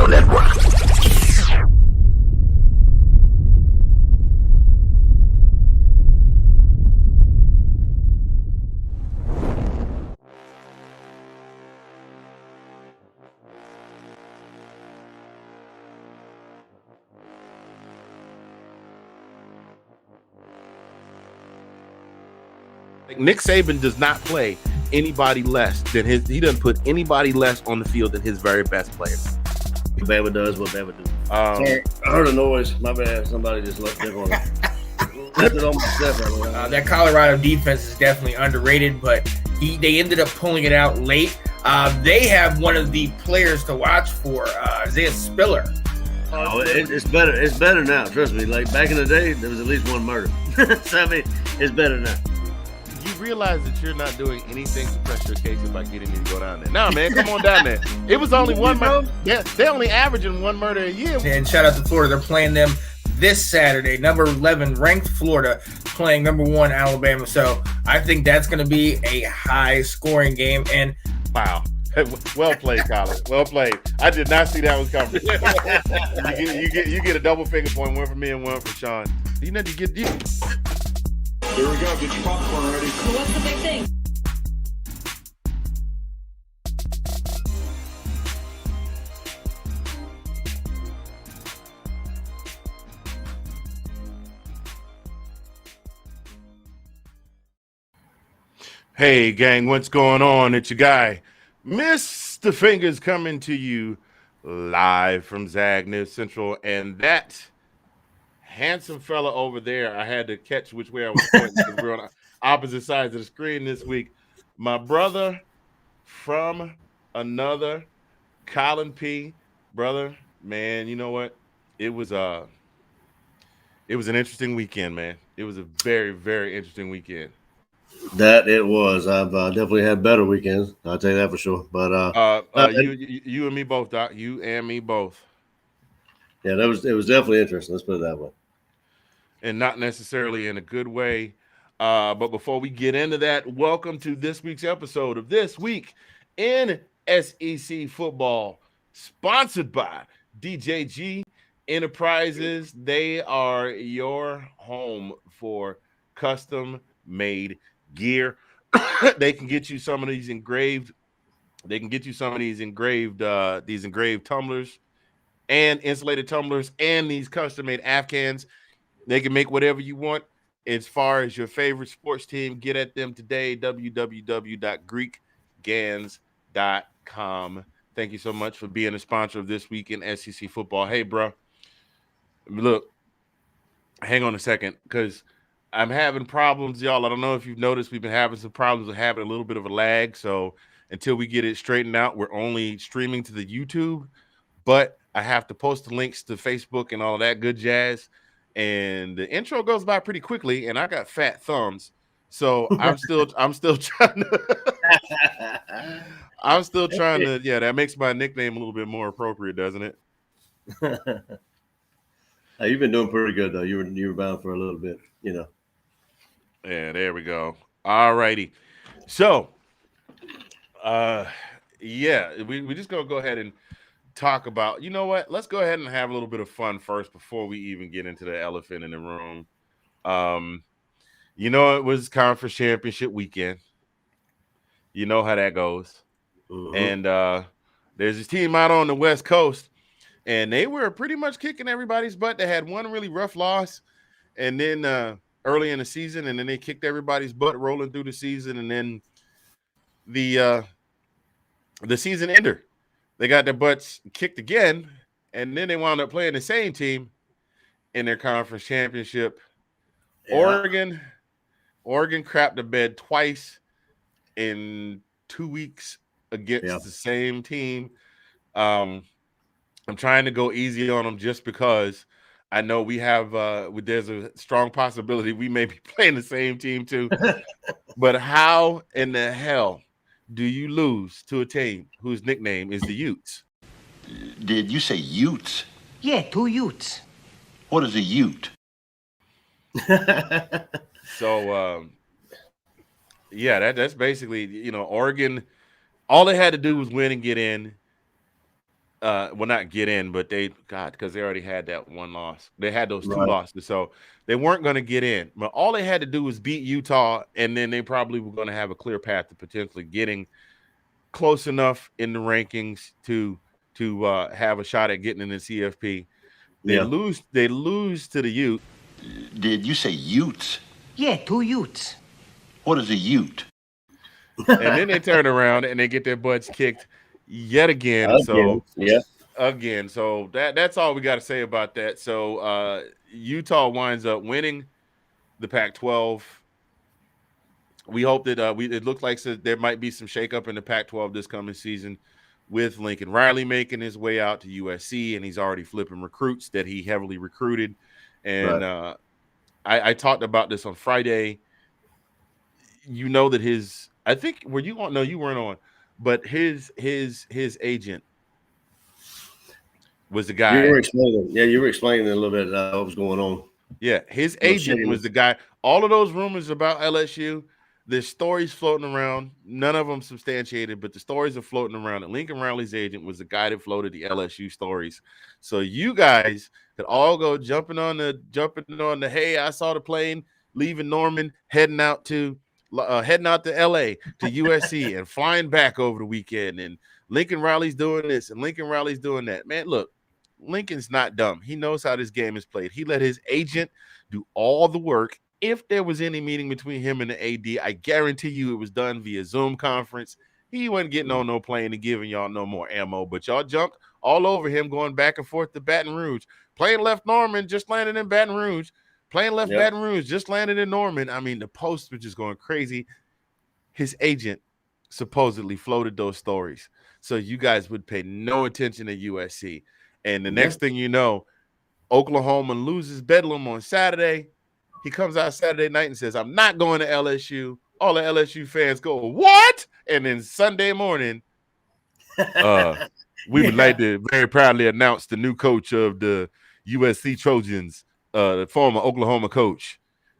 Radio Network. Nick Saban does not play anybody less than his. He doesn't put anybody less on the field than his very best players. Bama does what Bama do. Sorry, I heard a noise. My bad. Somebody just left it on. Left it on my step. That Colorado defense is definitely underrated, but they ended up pulling it out late. They have one of the players to watch for, Isaiah Spiller. Oh, it's better. It's better now. Trust me. Like back in the day, there was at least one murder. So I mean, it's better now. You realize that you're not doing anything to press your case by getting me to go down there. Nah, man, come on down there. It was only one murder. Yeah, they're only averaging one murder a year. And shout out to Florida. They're playing them this Saturday. Number 11 ranked Florida playing number 1 Alabama. So I think that's going to be a high scoring game. And wow. Well played, Colin. Well played. I did not see that was coming. you get a double finger point, one for me and one for Sean. You know you get. Here we go. Get your popcorn ready. What's the big thing? Hey, gang, what's going on? It's your guy, Mr. Fingers, coming to you live from Zagness Central. And that handsome fella over there, I had to catch which way I was pointing because we're on opposite sides of the screen this week. My brother from another, Colin P. Brother, man, you know what? It was an interesting weekend, man. It was a very, very interesting weekend. That it was. I've definitely had better weekends. I'll tell you that for sure. But you and me both, Doc. You and me both. Yeah, it was definitely interesting. Let's put it that way. And not necessarily in a good way. But before we get into that, welcome to this week's episode of This Week in SEC Football, sponsored by DJG Enterprises. They are your home for custom-made gear. They can get you some of these engraved. They can get you some of these engraved tumblers and insulated tumblers and these custom-made Afghans. They can make whatever you want as far as your favorite sports team. Get at them today, www.greekgans.com. Thank you so much for being a sponsor of This Week in SEC Football. Hey, bro, look, hang on a second, because I'm having problems, y'all. I don't know if you've noticed, we've been having some problems with having a little bit of a lag. So until we get it straightened out, we're only streaming to the YouTube, but I have to post the links to Facebook and all of that good jazz. And the intro goes by pretty quickly, and I got fat thumbs. So I'm still trying to, yeah, that makes my nickname a little bit more appropriate, doesn't it? Hey, you've been doing pretty good though. You were bound for a little bit, you know. Yeah, there we go. All righty. So, yeah, we just gonna go ahead and talk about, you know what? Let's go ahead and have a little bit of fun first before we even get into the elephant in the room. You know, it was conference championship weekend. You know how that goes. Mm-hmm. And there's this team out on the West Coast, and they were pretty much kicking everybody's butt. They had one really rough loss, and then early in the season, and then they kicked everybody's butt rolling through the season, and then the season ender. They got their butts kicked again, and then they wound up playing the same team in their conference championship. Yeah. Oregon crapped the bed twice in 2 weeks against the same team. I'm trying to go easy on them just because I know we have there's a strong possibility we may be playing the same team too. But how in the hell do you lose to a team whose nickname is the Utes? Did you say Utes? Yeah, 2 Utes. What is a Ute? So, yeah, that's basically, you know, Oregon, all they had to do was win and get in. well, not get in, but because they already had that one loss. They had those 2 Right. losses, so they weren't going to get in. But all they had to do was beat Utah, and then they probably were going to have a clear path to potentially getting close enough in the rankings to have a shot at getting in the CFP. They Yeah. lose to the Ute. Did you say Utes? Yeah, 2 Utes. What is a Ute? And then they turn around and they get their butts kicked yet again. Again. Yeah. Again. So that's all we got to say about that. So Utah winds up winning the Pac-12. We hope that it looks like there might be some shakeup in the Pac-12 this coming season with Lincoln Riley making his way out to USC, and he's already flipping recruits that he heavily recruited. And Right. I talked about this on Friday. You know that I think were you on? No, you weren't on. But his agent was the guy. You were explaining. Yeah, you were explaining a little bit what was going on. Yeah, his agent was the guy. All of those rumors about LSU, there's stories floating around. None of them substantiated, but the stories are floating around. And Lincoln Riley's agent was the guy that floated the LSU stories. So you guys could all go jumping on the hey, I saw the plane leaving Norman, heading out to LA to USC and flying back over the weekend. And Lincoln Riley's doing this and Lincoln Riley's doing that. Man, look, Lincoln's not dumb. He knows how this game is played. He let his agent do all the work. If there was any meeting between him and the AD, I guarantee you it was done via Zoom conference. He wasn't getting on no plane and giving y'all no more ammo, but y'all jumped all over him going back and forth to Baton Rouge. Plane left Norman, just landed in Baton Rouge. Plane left Baton Rouge, just landed in Norman. I mean, the Post was just going crazy. His agent supposedly floated those stories. So you guys would pay no attention to USC. And the next thing you know, Oklahoma loses Bedlam on Saturday. He comes out Saturday night and says, I'm not going to LSU. All the LSU fans go, what? And then Sunday morning, we would like to very proudly announce the new coach of the USC Trojans, the former Oklahoma coach,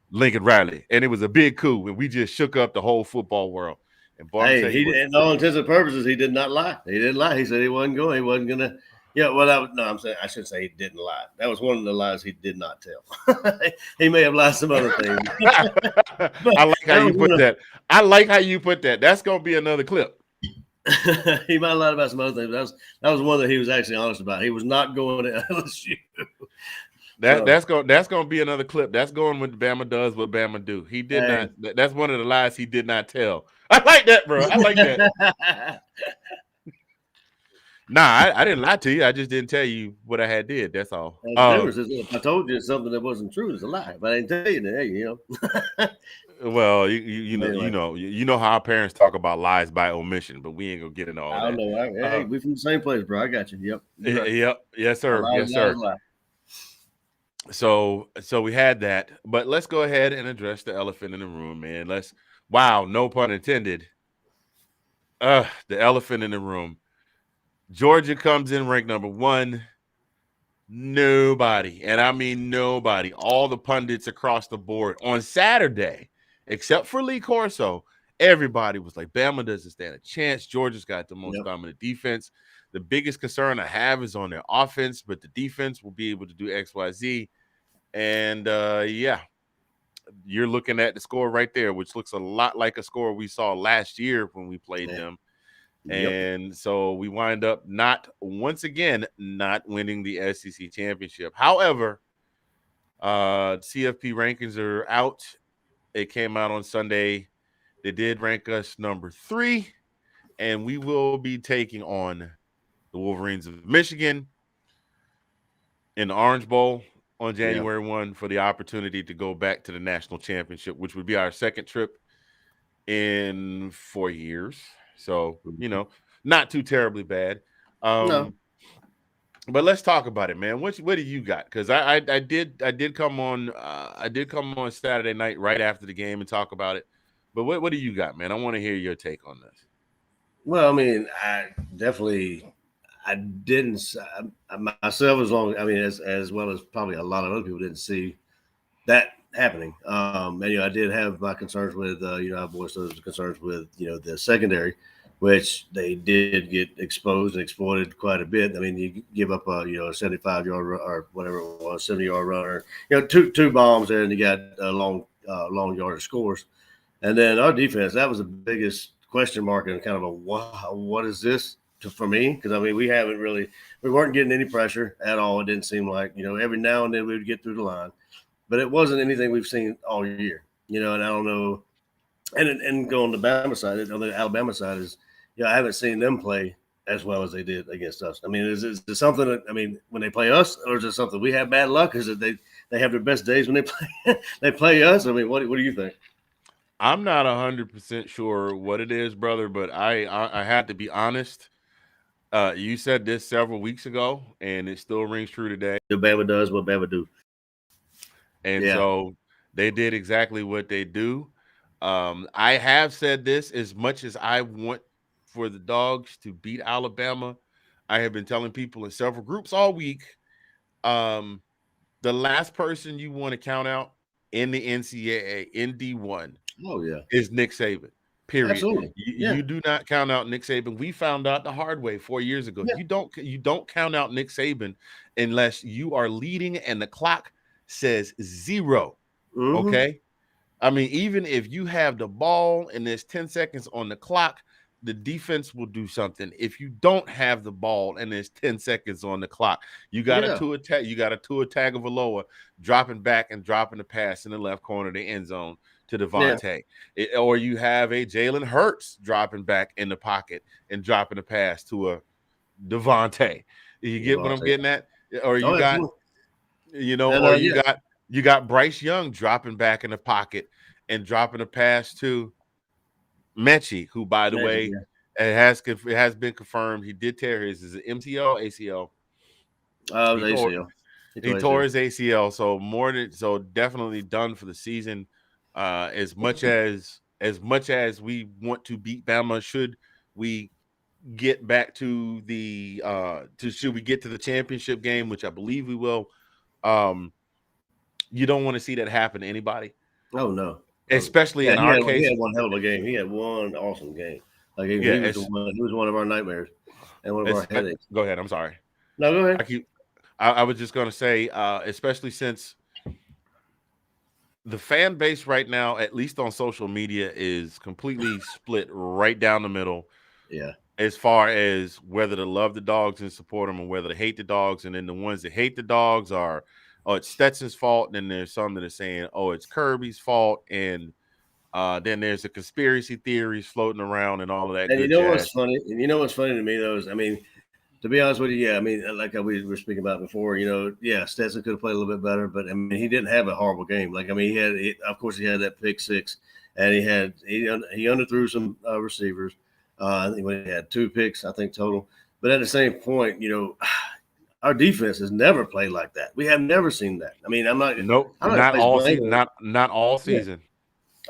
Lincoln Riley. And it was a big coup, and we just shook up the whole football world. And in all intents and purposes, he did not lie. He didn't lie. He said he wasn't going. He wasn't going to. Yeah, well, I'm saying I should say he didn't lie. That was one of the lies he did not tell. He may have lied some other things. I like how you put that. I like how you put that. That's gonna be another clip. He might have lied about some other things. That was one that he was actually honest about. He was not going to LSU. That's gonna be another clip. That's going with Bama does what Bama do. He did not. That's one of the lies he did not tell. I like that, bro. I like that. Nah, I didn't lie to you. I just didn't tell you what I had did. That's all. If I told you something that wasn't true, it's a lie. But I didn't tell you that, you know. Well, you know how our parents talk about lies by omission, but we ain't gonna get into all that. I don't know. Hey, we from the same place, bro. I got you. Yep. Right. Yep. Yes, sir. Yes, sir. So we had that, but let's go ahead and address the elephant in the room, man. No pun intended. The elephant in the room. Georgia comes in ranked number 1. Nobody, and I mean nobody, all the pundits across the board on Saturday, except for Lee Corso, everybody was like, Bama doesn't stand a chance. Georgia's got the most dominant defense. The biggest concern I have is on their offense, but the defense will be able to do X, Y, Z. And you're looking at the score right there, which looks a lot like a score we saw last year when we played them. And so we wind up once again not winning the SEC championship. However, CFP rankings are out. It came out on Sunday. They did rank us number 3, and we will be taking on the Wolverines of Michigan in the Orange Bowl on January 1 for the opportunity to go back to the national championship, which would be our second trip in 4 years. So, not too terribly bad. No. But let's talk about it, man. What do you got? Because I did come on Saturday night right after the game and talk about it. But what do you got, man? I want to hear your take on this. Well, I mean, I didn't myself as well as probably a lot of other people didn't see that happening. And I did have my concerns with I voiced those concerns with the secondary. which they did get exposed and exploited quite a bit. I mean, you give up a 75-yard or whatever it was, 70-yard runner, two bombs there, and you got long yardage scores. And then our defense, that was the biggest question mark and kind of a wow, what is this for me? Because I mean, we weren't getting any pressure at all. It didn't seem like, every now and then we would get through the line, but it wasn't anything we've seen all year, and I don't know. And going to the Bama side, on the Alabama side is, I haven't seen them play as well as they did against us. I mean, is it something that, I mean, when they play us, or is it something we have bad luck? Is it they have their best days when they play us? I mean, what do you think? I'm not 100% sure what it is, brother, but I had to be honest. You said this several weeks ago, and it still rings true today. Bama does what Bama do. And so they did exactly what they do. I have said this, as much as I want for the Dogs to beat Alabama, I have been telling people in several groups all week, the last person you want to count out in the NCAA, in D1, is Nick Saban. Period. Absolutely. You do not count out Nick Saban. We found out the hard way 4 years ago. Yeah. You don't count out Nick Saban unless you are leading and the clock says 0. Mm-hmm. Okay. I mean, even if you have the ball and there's 10 seconds on the clock, the defense will do something. If you don't have the ball and there's 10 seconds on the clock, you got a Tua Tagovailoa dropping back and dropping the pass in the left corner of the end zone to Devontae. Or you have a Jalen Hurts dropping back in the pocket and dropping the pass to a Devontae. You get what I'm getting at? Or you got, you got Bryce Young dropping back in the pocket and dropping a pass to Mechie, who, by the way, it has been confirmed he did tear his. Is it MCL, ACL? ACL. He tore his ACL, so definitely done for the season. As much as we want to beat Bama, should we get back to the should we get to the championship game, which I believe we will, you don't want to see that happen to anybody. Oh no. Especially in our case. He had one hell of a game. He had one awesome game. Like he was one of our nightmares and one of our headaches. Go ahead. I'm sorry. No, go ahead. I was just going to say, especially since the fan base right now, at least on social media, is completely split right down the middle. Yeah. As far as whether to love the Dogs and support them, or whether to hate the Dogs, and then the ones that hate the Dogs are, it's Stetson's fault, and then there's some that are saying, it's Kirby's fault, and then there's the conspiracy theories floating around and all of that. And you know what's funny? And you know what's funny to me, though, is, I mean, to be honest with you, I mean, like we were speaking about before, Stetson could have played a little bit better, but I mean, he didn't have a horrible game. Like, I mean, of course, he had that pick six, and he underthrew some receivers. I think he had 2 picks, I think, total. But at the same point, our defense has never played like that. We have never seen that. I mean, not all season. Not all season.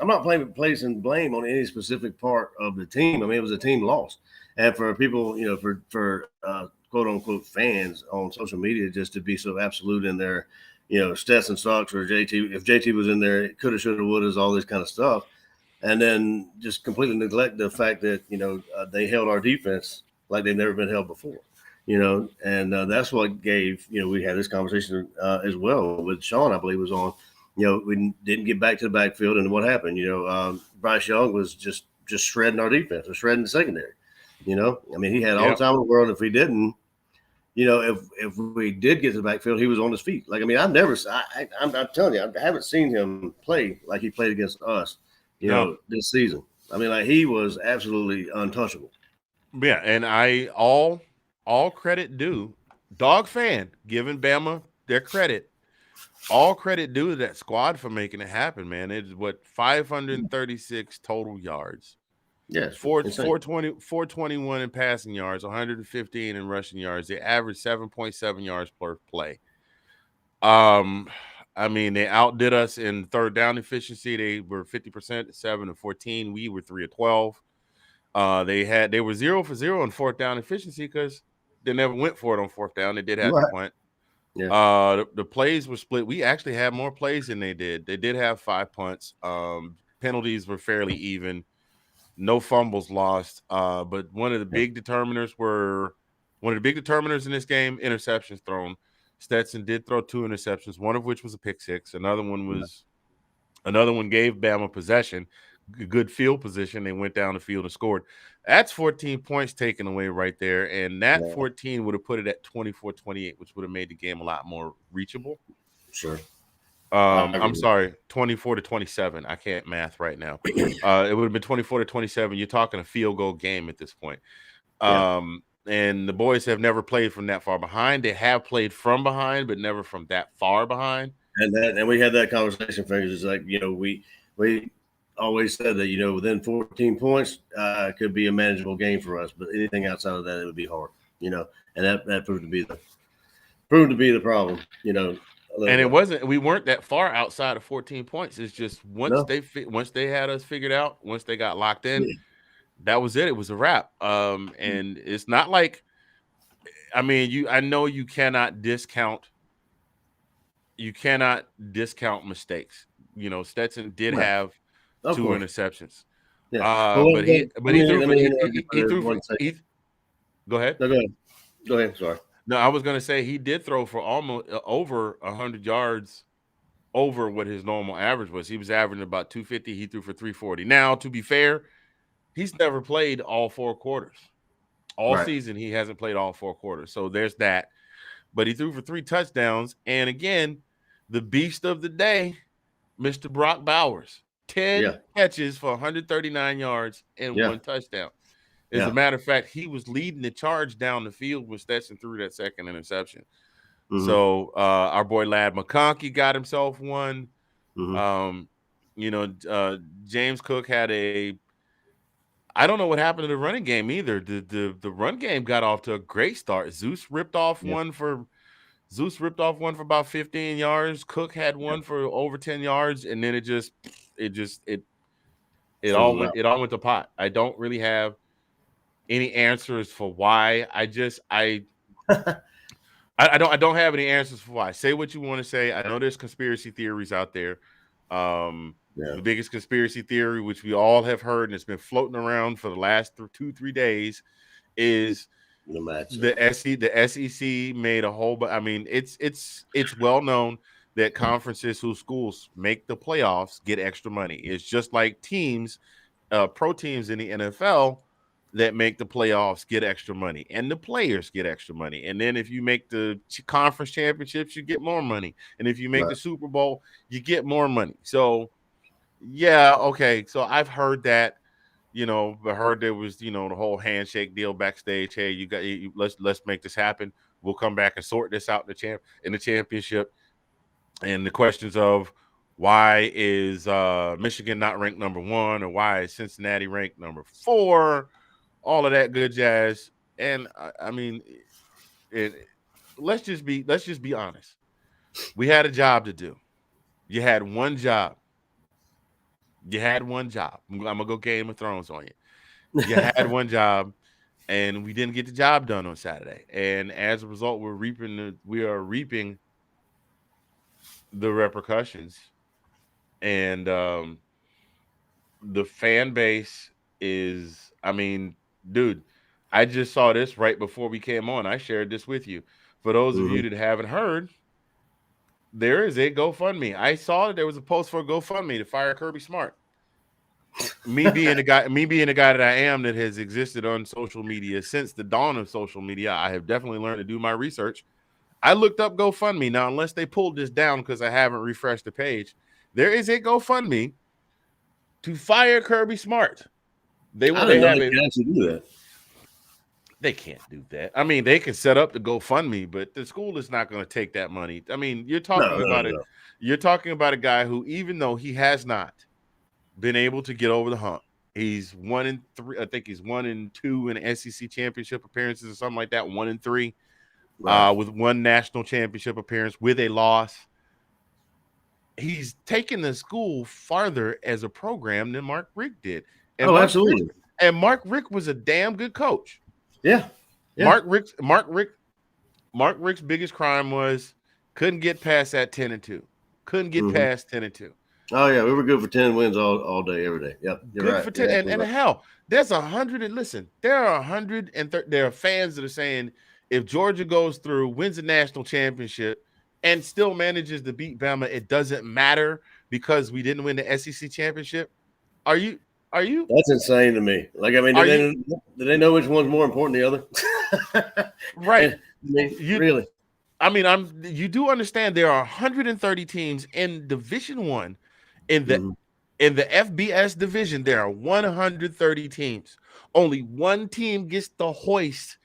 I'm not placing blame on any specific part of the team. I mean, it was a team loss. And for people, for quote unquote fans on social media, just to be so absolute in their, Stetson sucks, or JT, if JT was in there, it coulda, shoulda, woulda, all this kind of stuff. And then just completely neglect the fact that, they held our defense like they've never been held before, and that's what gave, we had this conversation as well with Sean, I believe was on, we didn't get back to the backfield. And what happened? Bryce Young was just shredding our defense, or shredding the secondary. I mean, he had all the time in the world. If we didn't, if we did get to the backfield, he was on his feet. Like, I mean, I'm telling you, I haven't seen him play like he played against us, this season. I mean, like, he was absolutely untouchable. Yeah, and all credit due, Dog fan, giving Bama their credit. All credit due to that squad for making it happen, man. It's 536 total yards. Yes, 421 in passing yards, 115 in rushing yards. They averaged 7.7 yards per play. I mean, they outdid us in third down efficiency. They were 50%, 7 of 14. We were 3 of 12. They were 0 for 0 on fourth down efficiency because they never went for it on fourth down. They did have the punt. Yeah. The plays were split. We actually had more plays than they did. They did have 5 punts. Penalties were fairly even. no fumbles lost. But one of the big determiners in this game, interceptions thrown. Stetson did throw 2 interceptions, one of which was a pick six. Another one gave Bama possession, good field position. They went down the field and scored. That's 14 points taken away right there. And that 14 would have put it at 24-28, which would have made the game a lot more reachable. Sure. I'm sorry, 24-27. I can't math right now. It would have been 24-27. You're talking a field goal game at this point. And the boys have never played from that far behind. They have played from behind, but never from that far behind. And we had that conversation, Fingers. It's like, we always said that, within 14 points could be a manageable game for us, but anything outside of that, it would be hard, and that proved to be the problem, And we weren't that far outside of 14 points. It's just once they had us figured out, once they got locked in, that was it. It was a wrap. And it's not like, I know you cannot discount mistakes. Stetson did have 2 interceptions. Yeah. Go ahead. No, go ahead. Sorry. No, I was going to say he did throw for almost over 100 yards over what his normal average was. He was averaging about 250. He threw for 340. Now, to be fair, he's never played all 4 quarters. All season, he hasn't played all 4 quarters. So there's that. But he threw for 3 touchdowns. And again, the beast of the day, Mr. Brock Bowers, 10 catches for 139 yards and 1 touchdown. As a matter of fact, he was leading the charge down the field when Stetson threw that second interception. So our boy Lad McConkey got himself one. James Cook had I don't know what happened to the running game either. The run game got off to a great start. Zeus ripped off one for about 15 yards. Cook had one for over 10 yards, and then it all went to pot. I don't really have any answers for why. I don't have any answers for why. Say what you want to say. I know there's conspiracy theories out there. The biggest conspiracy theory, which we all have heard and it's been floating around for the last 2-3 days, is the SEC made a whole. But it's well known that conferences whose schools make the playoffs get extra money. It's just like teams, pro teams in the NFL that make the playoffs get extra money, and the players get extra money. And then if you make the conference championships, you get more money. And if you make the Super Bowl, you get more money. So, so I've heard that, I heard there was, the whole handshake deal backstage. Hey, let's make this happen. We'll come back and sort this out in the championship. And the questions of why is Michigan not ranked number 1, or why is Cincinnati ranked number 4? All of that good jazz. And let's just be honest. We had a job to do. You had one job. I'm gonna go Game of Thrones on you. You had one job, and we didn't get the job done on Saturday. And as a result, we are reaping the repercussions. And the fan base is, dude, I just saw this right before we came on. I shared this with you. For those of you that haven't heard, there is a GoFundMe. I saw that there was a post for a GoFundMe to fire Kirby Smart. Me being the guy that I am, that has existed on social media since the dawn of social media, I have definitely learned to do my research. I looked up GoFundMe. Now, unless they pulled this down because I haven't refreshed the page, there is a GoFundMe to fire Kirby Smart. They can actually do that. They can't do that. They can set up the GoFundMe, but the school is not going to take that money. You're talking about a guy who, even though he has not been able to get over the hump, he's 1-3. I think he's 1-2 in SEC championship appearances or something like that. 1-3, with 1 national championship appearance with a loss. He's taken the school farther as a program than Mark Richt did. And absolutely. Mark Richt was a damn good coach. Yeah. Mark Richt's biggest crime was couldn't get past that 10-2. Couldn't get past 10-2. Oh yeah, we were good for 10 wins all day, every day. Yep, you're Good right. for You're 10. And absolutely right. hell, there's 100. And listen, there are 130. There are fans that are saying if Georgia goes through, wins a national championship, and still manages to beat Bama, it doesn't matter because we didn't win the SEC championship. Are you? Are you? That's insane to me. Like, I mean, Are you do they know which one's more important than the other? right? I mean, You. really? I mean, you do understand there are 130 teams in Division One, in the Mm-hmm. in the FBS division. There are 130 teams. Only one team gets to hoist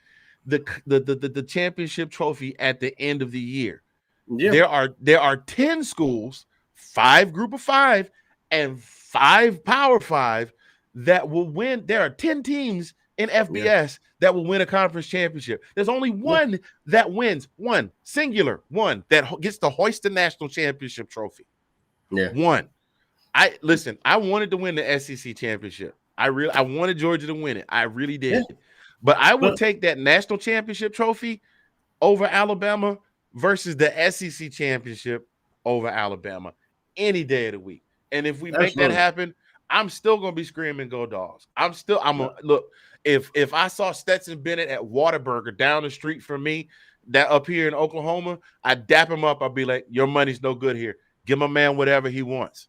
the championship trophy at the end of the year. Yeah. There are 10 schools, 5 group of 5, and 5 power 5 that will win. There are 10 teams in FBS that will win a conference championship. There's only one that wins, one singular one that gets to hoist the national championship trophy. Yeah. One. I wanted to win the SEC championship. I wanted Georgia to win it. I really did. Yeah. But I will But take that national championship trophy over Alabama versus the SEC championship over Alabama any day of the week. And if we make that absolutely. happen, I'm still gonna be screaming "Go Dogs!" I'm gonna look. If I saw Stetson Bennett at Whataburger down the street from me, that up here in Oklahoma, I'd dap him up. I'd be like, "Your money's no good here. Give my man whatever he wants."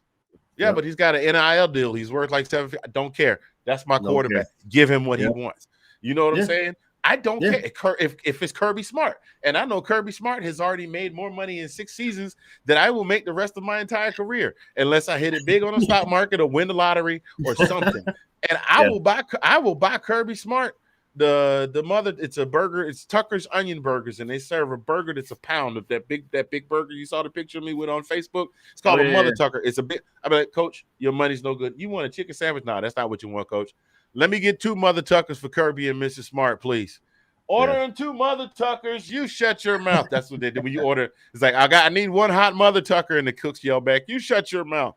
Yeah, Yep. but he's got an NIL deal. He's worth like $7. I don't care. That's my Don't quarterback. care. Give him what he Yep. wants. You know what I'm Yeah. saying? I don't Yeah. care if it's Kirby Smart. And I know Kirby Smart has already made more money in 6 seasons than I will make the rest of my entire career, unless I hit it big on the stock market or win the lottery or something. And I will buy Kirby Smart the mother. It's a burger. It's Tucker's Onion Burgers, and they serve a burger that's a pound of that big burger you saw the picture of me with on Facebook. It's called a Mother Tucker. It's a big. I'm like, Coach, your money's no good. You want a chicken sandwich? No, that's not what you want, Coach. Let me get 2 Mother Tuckers for Kirby and Mrs. Smart, please. Ordering 2 Mother Tuckers. You shut your mouth. That's what they do when you order. It's like I need 1 hot Mother Tucker, and the cooks yell back, "You shut your mouth."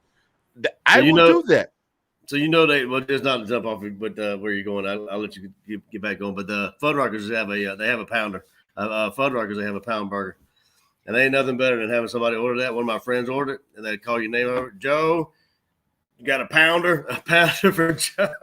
I will do that. So just not to jump off, but where you're going, I'll let you get back on. But the Fuddruckers have a pounder. Fuddruckers, they have a pound burger, and they ain't nothing better than having somebody order that. One of my friends ordered it, and they call your name over, Joe. You got a pounder for Joe.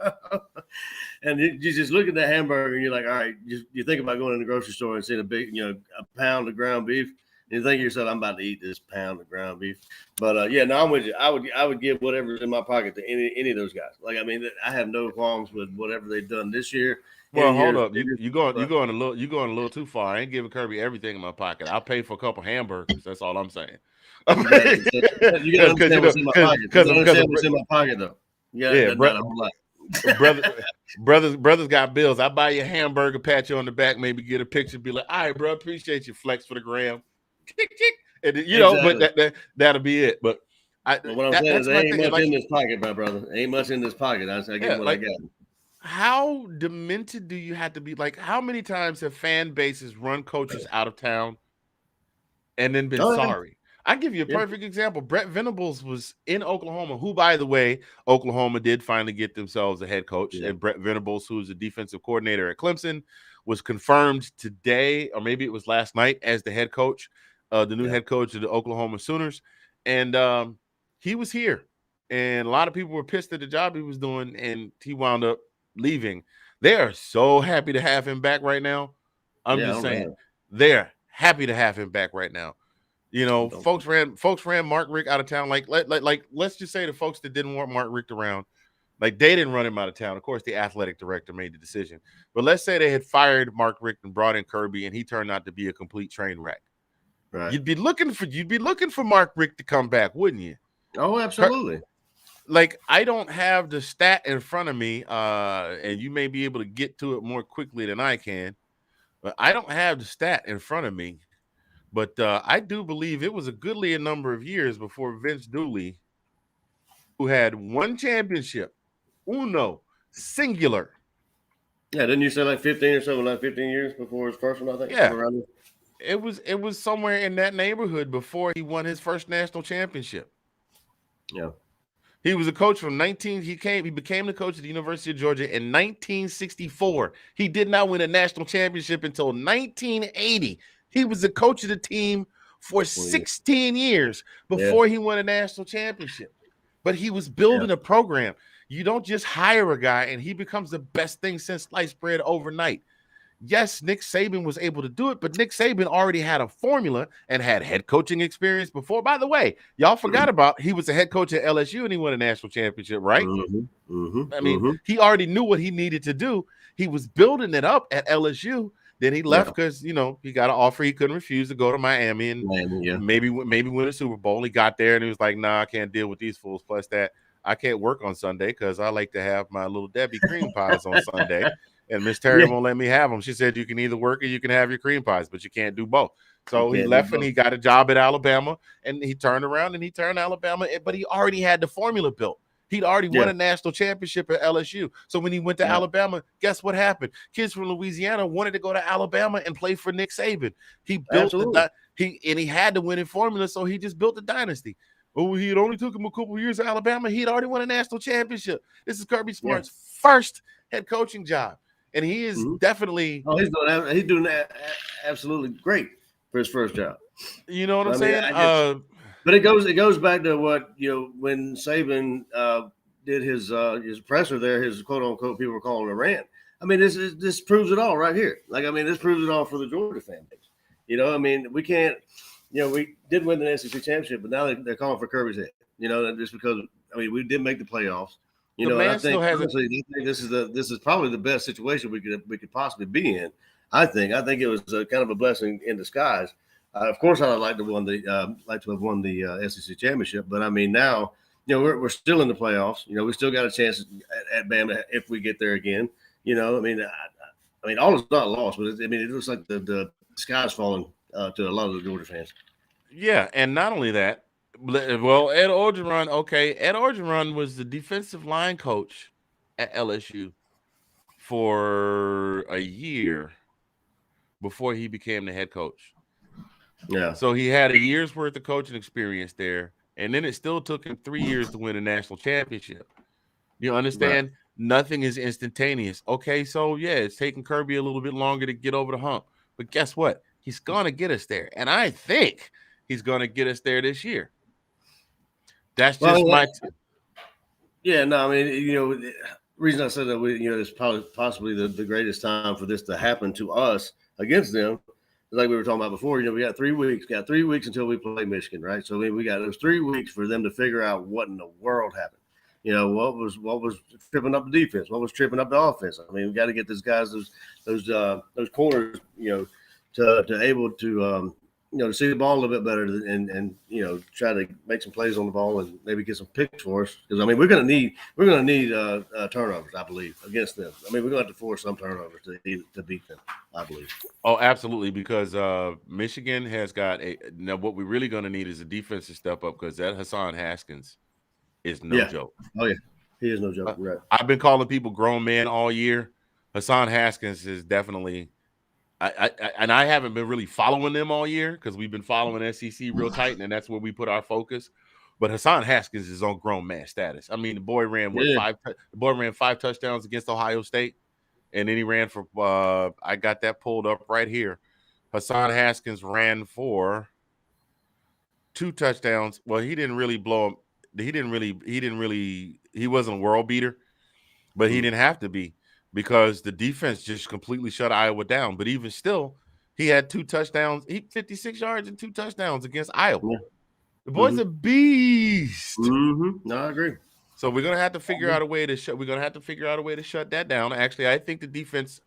And you just look at that hamburger, and you're like, all right. You think about going in the grocery store and seeing a pound of ground beef. And you think to yourself, I'm about to eat this pound of ground beef. But I'm with you. I would give whatever's in my pocket to any of those guys. Like, I mean, I have no qualms with whatever they've done this year. Well, hold up. You going a little too far. I ain't giving Kirby everything in my pocket. I'll pay for a couple hamburgers. That's all I'm saying. You gotta understand what's in my pocket. You gotta understand what's in my pocket, though. Yeah, brothers got bills. I buy you a hamburger, pat you on the back, maybe get a picture, be like, all right, bro, appreciate you, flex for the gram. And but that'll be it. But what I'm saying is there ain't much in this pocket, my brother. Ain't much in this pocket. I get what I got. How demented do you have to be? Like, how many times have fan bases run coaches out of town and then been sorry? I'll give you a perfect example. Brett Venables was in Oklahoma, who, by the way, Oklahoma did finally get themselves a head coach. And Brett Venables, who's a defensive coordinator at Clemson, was confirmed today, or maybe it was last night, as the head coach, the new head coach of the Oklahoma Sooners. And he was here. And a lot of people were pissed at the job he was doing, and he wound up leaving. They are so happy to have him back right now. I'm just saying, they're happy to have him back right now. You know, folks ran Mark Richt out of town. Like let's just say the folks that didn't want Mark Richt around, like, they didn't run him out of town. Of course, the athletic director made the decision. But let's say they had fired Mark Richt and brought in Kirby, and he turned out to be a complete train wreck. Right. You'd be looking for Mark Richt to come back, wouldn't you? Oh, absolutely. Like, I don't have the stat in front of me, and you may be able to get to it more quickly than I can, but I don't have the stat in front of me. But I do believe it was a goodly number of years before Vince Dooley, who had 1 championship, singular. Yeah, didn't you say like 15 or something, like 15 years before his first one, I think? Yeah. It was somewhere in that neighborhood before he won his first national championship. Yeah. He was a coach from he became the coach at the University of Georgia in 1964. He did not win a national championship until 1980. He was the coach of the team for 16 years before he won a national championship. but he was building a program. You don't just hire a guy and he becomes the best thing since sliced bread overnight. Yes, Nick Saban was able to do it, but Nick Saban already had a formula and had head coaching experience before. By the way, y'all forgot about he was a head coach at LSU and he won a national championship, right? I mean, he already knew what he needed to do. He was building it up at LSU. Then he left because, you know, he got an offer he couldn't refuse to go to Miami and maybe win a Super Bowl. He got there and he was like, nah, I can't deal with these fools. Plus that I can't work on Sunday because I like to have my little Debbie cream pies on Sunday. And Miss Terry won't let me have them. She said you can either work or you can have your cream pies, but you can't do both. So he left and he got a job at Alabama and he turned around and he turned Alabama, but he already had the formula built. He'd already won a national championship at LSU. So when he went to Alabama, guess what happened? Kids from Louisiana wanted to go to Alabama and play for Nick Saban. He built he had the winning formula, so he just built a dynasty. Oh, he had only took him a couple of years at Alabama. He'd already won a national championship. This is Kirby Smart's first head coaching job. And he is definitely he's doing that absolutely great for his first job. You know what I'm saying? But it goes back to what, you know, when Saban did his presser there, his quote unquote people were calling a rant. I mean, this proves it all right here. Like, I mean, this proves it all for the Georgia fan base. You know, I mean, we can't, you know, we did win the SEC championship, but now they're calling for Kirby's head. You know, just because, I mean, we did make the playoffs. You know, and I think honestly, this is probably the best situation we could possibly be in. I think it was kind of a blessing in disguise. Of course, I'd like to have won the SEC championship, but I mean now, you know, we're still in the playoffs. You know, we still got a chance at Bama if we get there again. You know, I mean, all is not lost, but it looks like the sky's falling to a lot of the Georgia fans. Yeah, and not only that. Well, Ed Orgeron was the defensive line coach at LSU for a year before he became the head coach. Yeah. So he had a year's worth of coaching experience there, and then it still took him 3 years to win a national championship. You understand? Right. Nothing is instantaneous. Okay, so yeah, it's taking Kirby a little bit longer to get over the hump, but guess what? He's going to get us there, and I think he's going to get us there this year. That's just my tip. Yeah, no, I mean, you know, the reason I said that it's probably possibly the greatest time for this to happen to us against them. Like we were talking about before, you know, we got 3 weeks. Got 3 weeks until we play Michigan, right? So we got those 3 weeks for them to figure out what in the world happened. You know, what was tripping up the defense? What was tripping up the offense? I mean, we got to get these guys those corners, you know, to able to you know, to see the ball a little bit better and you know, try to make some plays on the ball and maybe get some picks for us. Because I mean, we're gonna need turnovers, I believe, against them. I mean, we're gonna have to force some turnovers to beat them, I believe. Oh, absolutely, because Michigan has got now what we're really gonna need is a defensive step up because that Hassan Haskins is no joke. Oh yeah, he is no joke. Right. I've been calling people grown men all year. Hassan Haskins is definitely. I haven't been really following them all year because we've been following SEC real tight, and that's where we put our focus. But Hassan Haskins is on grown man status. I mean, the boy ran five touchdowns against Ohio State, and then he ran for. I got that pulled up right here. Hassan Haskins ran for 2 touchdowns. Well, he didn't really blow him. He wasn't a world beater, but he didn't have to be. Because the defense just completely shut Iowa down. But even still, he had 2 touchdowns. He 56 yards and 2 touchdowns against Iowa. Yeah. The boy's a beast. Mm-hmm. No, I agree. So we're gonna have to figure out a way to shut. We're gonna have to figure out a way to shut that down. Actually, I think the defense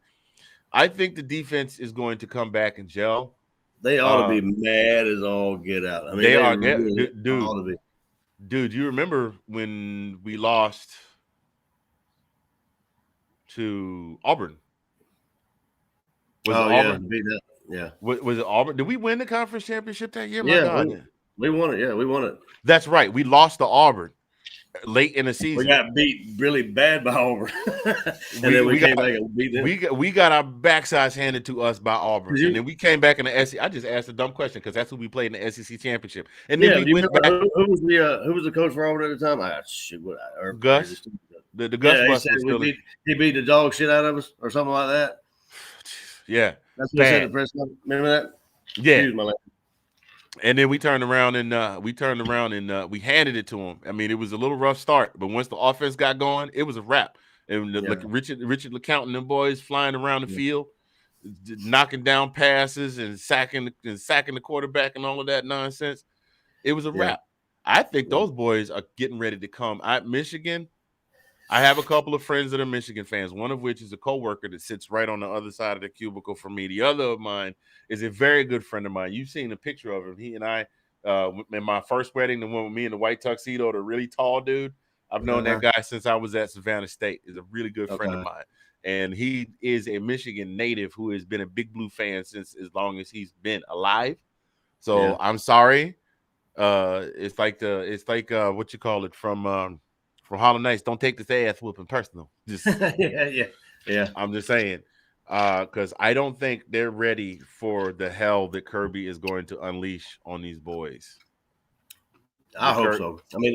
is going to come back and gel. They ought to be mad as all get out. I mean, they are, really dude. You remember when we lost to Auburn? Auburn? Yeah. Was it Auburn? Did we win the conference championship that year? We won it. Yeah, we won it. That's right. We lost to Auburn late in the season. We got beat really bad by Auburn, and then we came back and beat them. We got our backsides handed to us by Auburn, and then we came back in the SEC. I just asked a dumb question because that's who we played in the SEC championship. And then we went back. Who was the coach for Auburn at the time? Gus. The Gus Buster. He beat the dog shit out of us or something like that. Yeah, that's what he said at the press conference. Remember that? Yeah. And then we turned around and we handed it to him. I mean, it was a little rough start, but once the offense got going, it was a wrap. And Richard LeCount and them boys flying around the field, knocking down passes and sacking the quarterback and all of that nonsense. It was a wrap. I think those boys are getting ready to come. Michigan, I have a couple of friends that are Michigan fans, one of which is a coworker that sits right on the other side of the cubicle from me. The other of mine is a very good friend of mine. You've seen a picture of him. He and I, in my first wedding, the one with me in the white tuxedo, the really tall dude. I've known that guy since I was at Savannah State. He's a really good friend of mine. And he is a Michigan native who has been a Big Blue fan since as long as he's been alive. So I'm sorry. It's like what you call it from Harlem Nights. Don't take this ass whooping personal. Just yeah. I'm just saying, because I don't think they're ready for the hell that Kirby is going to unleash on these boys. I hope so. I mean,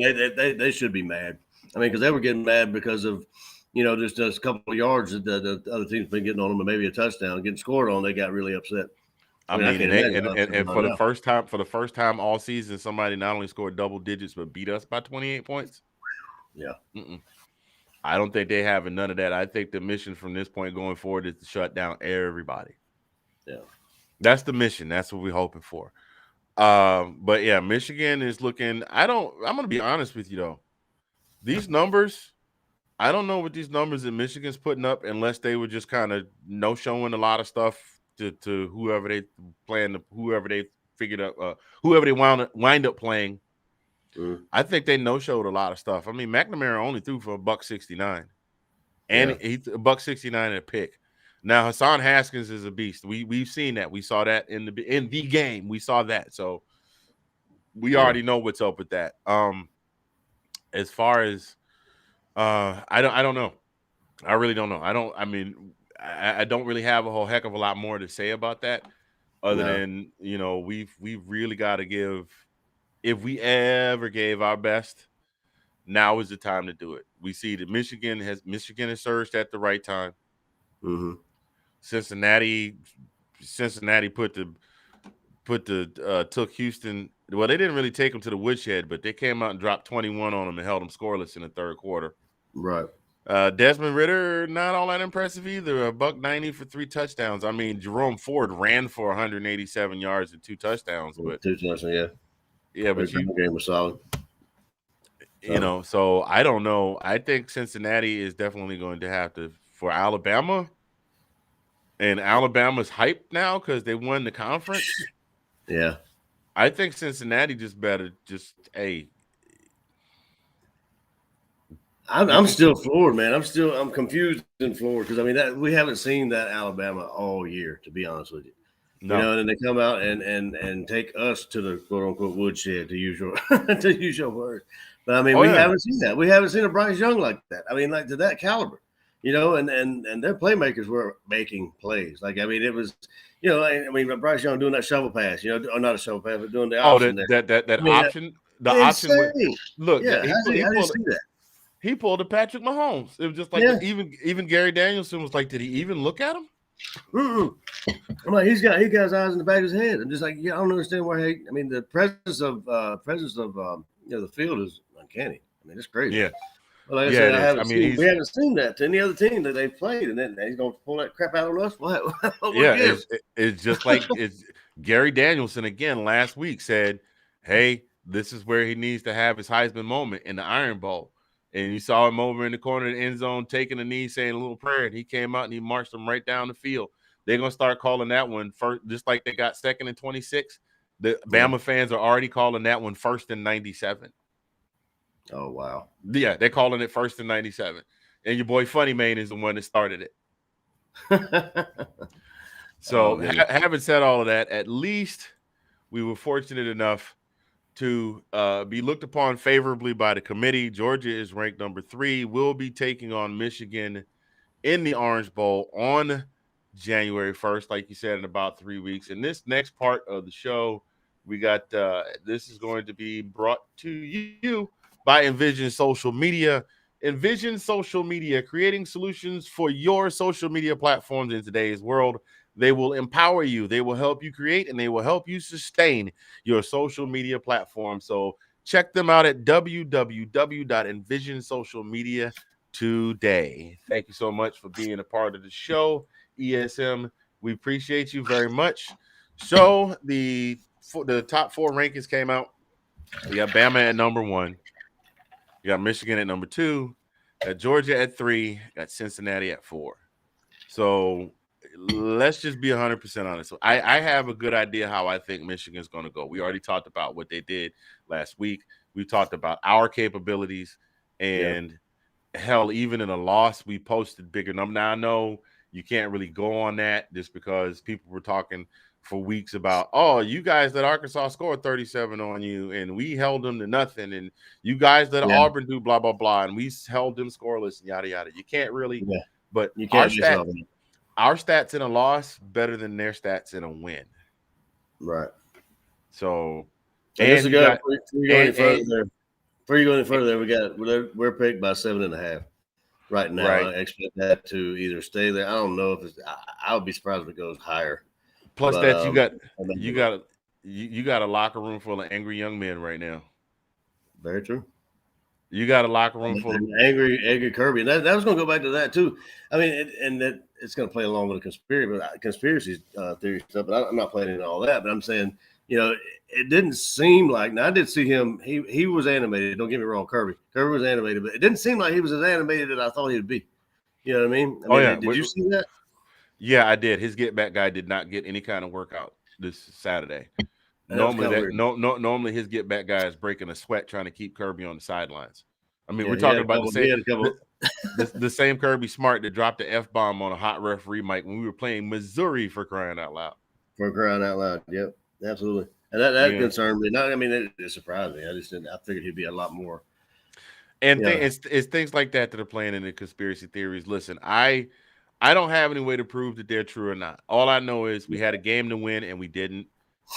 they should be mad. I mean, because they were getting mad because of, just a couple of yards that the other team's been getting on them, and maybe a touchdown getting scored on. They got really upset. I mean, and for the first time all season, somebody not only scored double digits but beat us by 28 points. Yeah. I don't think they have none of that. I think the mission from this point going forward is to shut down everybody. Yeah. That's the mission. That's what we're hoping for. But yeah, Michigan is looking. I'm gonna be honest with you though. These numbers, I don't know what these numbers that Michigan's putting up unless they were just kind of no-showing a lot of stuff to whoever they whoever they figured out, whoever they wind up playing. I think they no-showed a lot of stuff. I mean, McNamara only threw for $169, and he $169 and a pick. Now Hassan Haskins is a beast. We've seen that. We saw that in the game. We saw that. So we already know what's up with that. As far as I don't know. I really don't know. I don't really have a whole heck of a lot more to say about that, other than we've really got to give. If we ever gave our best, now is the time to do it. We see that Michigan has surged at the right time. Cincinnati took Houston. Well, they didn't really take them to the woodshed, but they came out and dropped 21 on them and held them scoreless in the third quarter. Right. Desmond Ridder, not all that impressive either. $190 for 3 touchdowns. I mean, Jerome Ford ran for 187 yards and 2 touchdowns. But 2 touchdowns, yeah, but the game was solid. So I don't know. I think Cincinnati is definitely going to have to for Alabama. And Alabama's hyped now because they won the conference. Yeah. I think Cincinnati just better I'm still floored, man. I'm confused and floored because I mean we haven't seen that Alabama all year, to be honest with you. No. And then they come out and take us to the quote unquote woodshed to use your word. But I mean, we haven't seen that. We haven't seen a Bryce Young like that. I mean, like to that caliber. And their playmakers were making plays. Like, I mean, it was, Bryce Young doing that shovel pass, or not a shovel pass, but doing the option. Option. The option. Look, how did you see that? He pulled a Patrick Mahomes. It was just like even Gary Danielson was like, did he even look at him? I'm like, he got his eyes in the back of his head. I'm just like, I don't understand why. I mean, the presence of the field is uncanny. I mean, it's crazy. Yeah. Well, like I said, we haven't seen that to any other team that they've played, and then he's going to pull that crap out on us. What? It's just like Gary Danielson again last week said, "Hey, this is where he needs to have his Heisman moment in the Iron Bowl." And you saw him over in the corner of the end zone taking a knee, saying a little prayer, and he came out and he marched them right down the field. They're going to start calling that one first, just like they got 2nd and 26. The Bama fans are already calling that one 1st and 97. Oh, wow. Yeah, they're calling it 1st and 97. And your boy Funny Man is the one that started it. So having said all of that, at least we were fortunate enough to be looked upon favorably by the committee. Georgia is ranked number 3. We'll be taking on Michigan in the Orange Bowl on January 1st, like you said, in about 3 weeks. In this next part of the show, we got this is going to be brought to you by Envision Social Media. Envision Social Media, creating solutions for your social media platforms in today's world. They will empower you. They will help you create, and they will help you sustain your social media platform. So check them out at www.envisionsocialmedia today. Thank you so much for being a part of the show, ESM. We appreciate you very much. So the top 4 rankings came out. We got Bama at number 1. You got Michigan at number 2. Got Georgia at 3. Got Cincinnati at 4. So let's just be 100% honest. So I have a good idea how I think Michigan's going to go. We already talked about what they did last week. We talked about our capabilities, and hell, even in a loss, we posted bigger numbers. Now I know you can't really go on that just because people were talking for weeks about, oh, you guys let Arkansas score 37 on you, and we held them to nothing, and you guys let Auburn do blah blah blah, and we held them scoreless and yada yada. You can't really, but you can't our stats in a loss better than their stats in a win. Right. So, and before you go any further, we're picked by 7.5 right now. Right. I expect that to either stay there. I don't know if I would be surprised if it goes higher. Plus you got a locker room full of angry young men right now. Very true. You got a locker room full of angry Kirby, and that was going to go back to that too. I mean, it's going to play along with the conspiracy theory stuff. But I'm not playing into all that. But I'm saying, it didn't seem like. Now I did see him. He was animated. Don't get me wrong, Kirby. Kirby was animated, but it didn't seem like he was as animated as I thought he'd be. You know what I mean? Did you see that? Yeah, I did. His get back guy did not get any kind of workout this Saturday. Normally his get back guy is breaking a sweat trying to keep Kirby on the sidelines. I mean, we're talking about the same Kirby Smart that dropped the F-bomb on a hot referee mic when we were playing Missouri, for crying out loud. Yep, absolutely. And that concerned me. It surprised me. I figured he'd be a lot more. And it's things like that are playing in the conspiracy theories. Listen, I don't have any way to prove that they're true or not. All I know is we had a game to win and we didn't.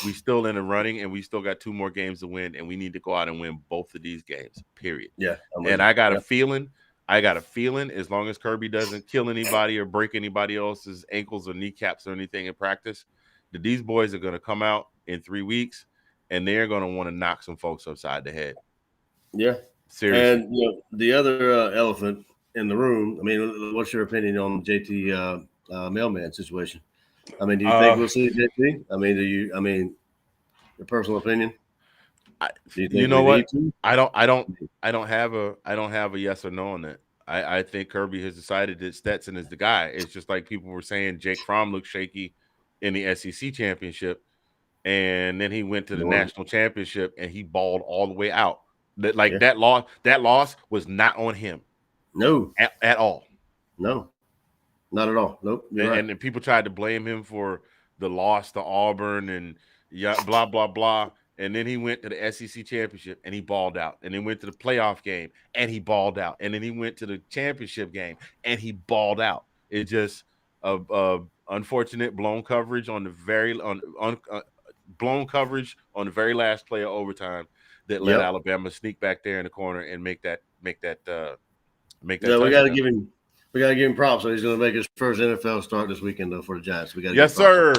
We still in the running, and we still got 2 more games to win, and we need to go out and win both of these games, period. Yeah. And I got a feeling, as long as Kirby doesn't kill anybody or break anybody else's ankles or kneecaps or anything in practice, that these boys are going to come out in 3 weeks, and they're going to want to knock some folks upside the head. Yeah. Seriously. And the other elephant in the room, what's your opinion on JT mailman situation? Do you think we'll see JT? Your personal opinion? You know what? I don't have a yes or no on that. I think Kirby has decided that Stetson is the guy. It's just like people were saying Jake Fromm looked shaky in the SEC championship, and then he went to the national championship and he balled all the way out. That loss was not on him. No, at all. No. Not at all. Nope. And people tried to blame him for the loss to Auburn and blah, blah, blah. And then he went to the SEC championship and he balled out. And then went to the playoff game and he balled out. And then he went to the championship game and he balled out. It's just unfortunate blown coverage on the very last play of overtime that let Alabama sneak back there in the corner and make that. Yeah, we got to give him. We got to give him props. So he's going to make his first NFL start this weekend, though, for the Giants. We got to. Yes, sir.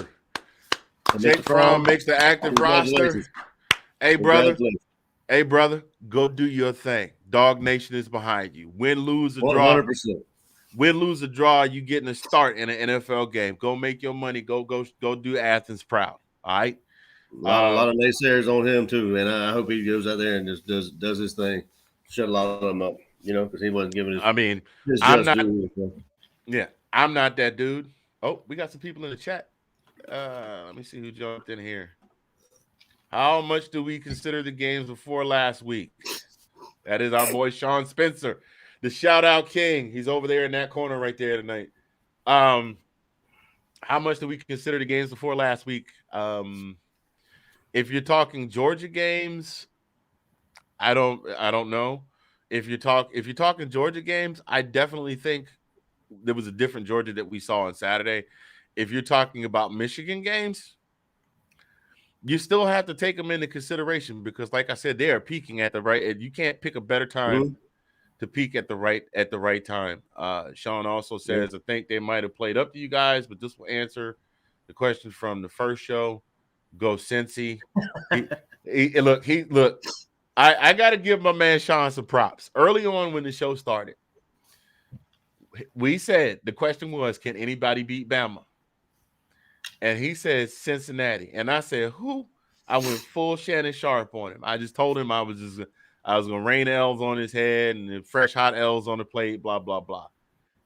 Jake Fromm makes the active roster. Hey, brother, go do your thing. Dog Nation is behind you. Win, lose, or draw. 100%. Win, lose, or draw. You getting a start in an NFL game. Go make your money. Go do Athens proud. All right. A lot of naysayers on him too, man. I hope he goes out there and just does his thing. Shut a lot of them up. Because he wasn't giving his. I'm not that dude. Oh, we got some people in the chat. Let me see who jumped in here. How much do we consider the games before last week? That is our boy Sean Spencer, the shout out king. He's over there in that corner right there tonight. How much do we consider the games before last week? If you're talking Georgia games, I don't know. If you're talking Georgia games, I definitely think there was a different Georgia that we saw on Saturday. If you're talking about Michigan games, you still have to take them into consideration because, like I said, they are peaking at the right. You can't pick a better time to peak at the right time. Sean also says, I think they might have played up to you guys, but this will answer the question from the first show. Go Cincy. Look. I got to give my man Sean some props. Early on when the show started, we said the question was, can anybody beat Bama? And he said Cincinnati. And I said, who? I went full Shannon Sharp on him. I just told him I was gonna rain L's on his head and fresh hot L's on the plate, blah, blah, blah.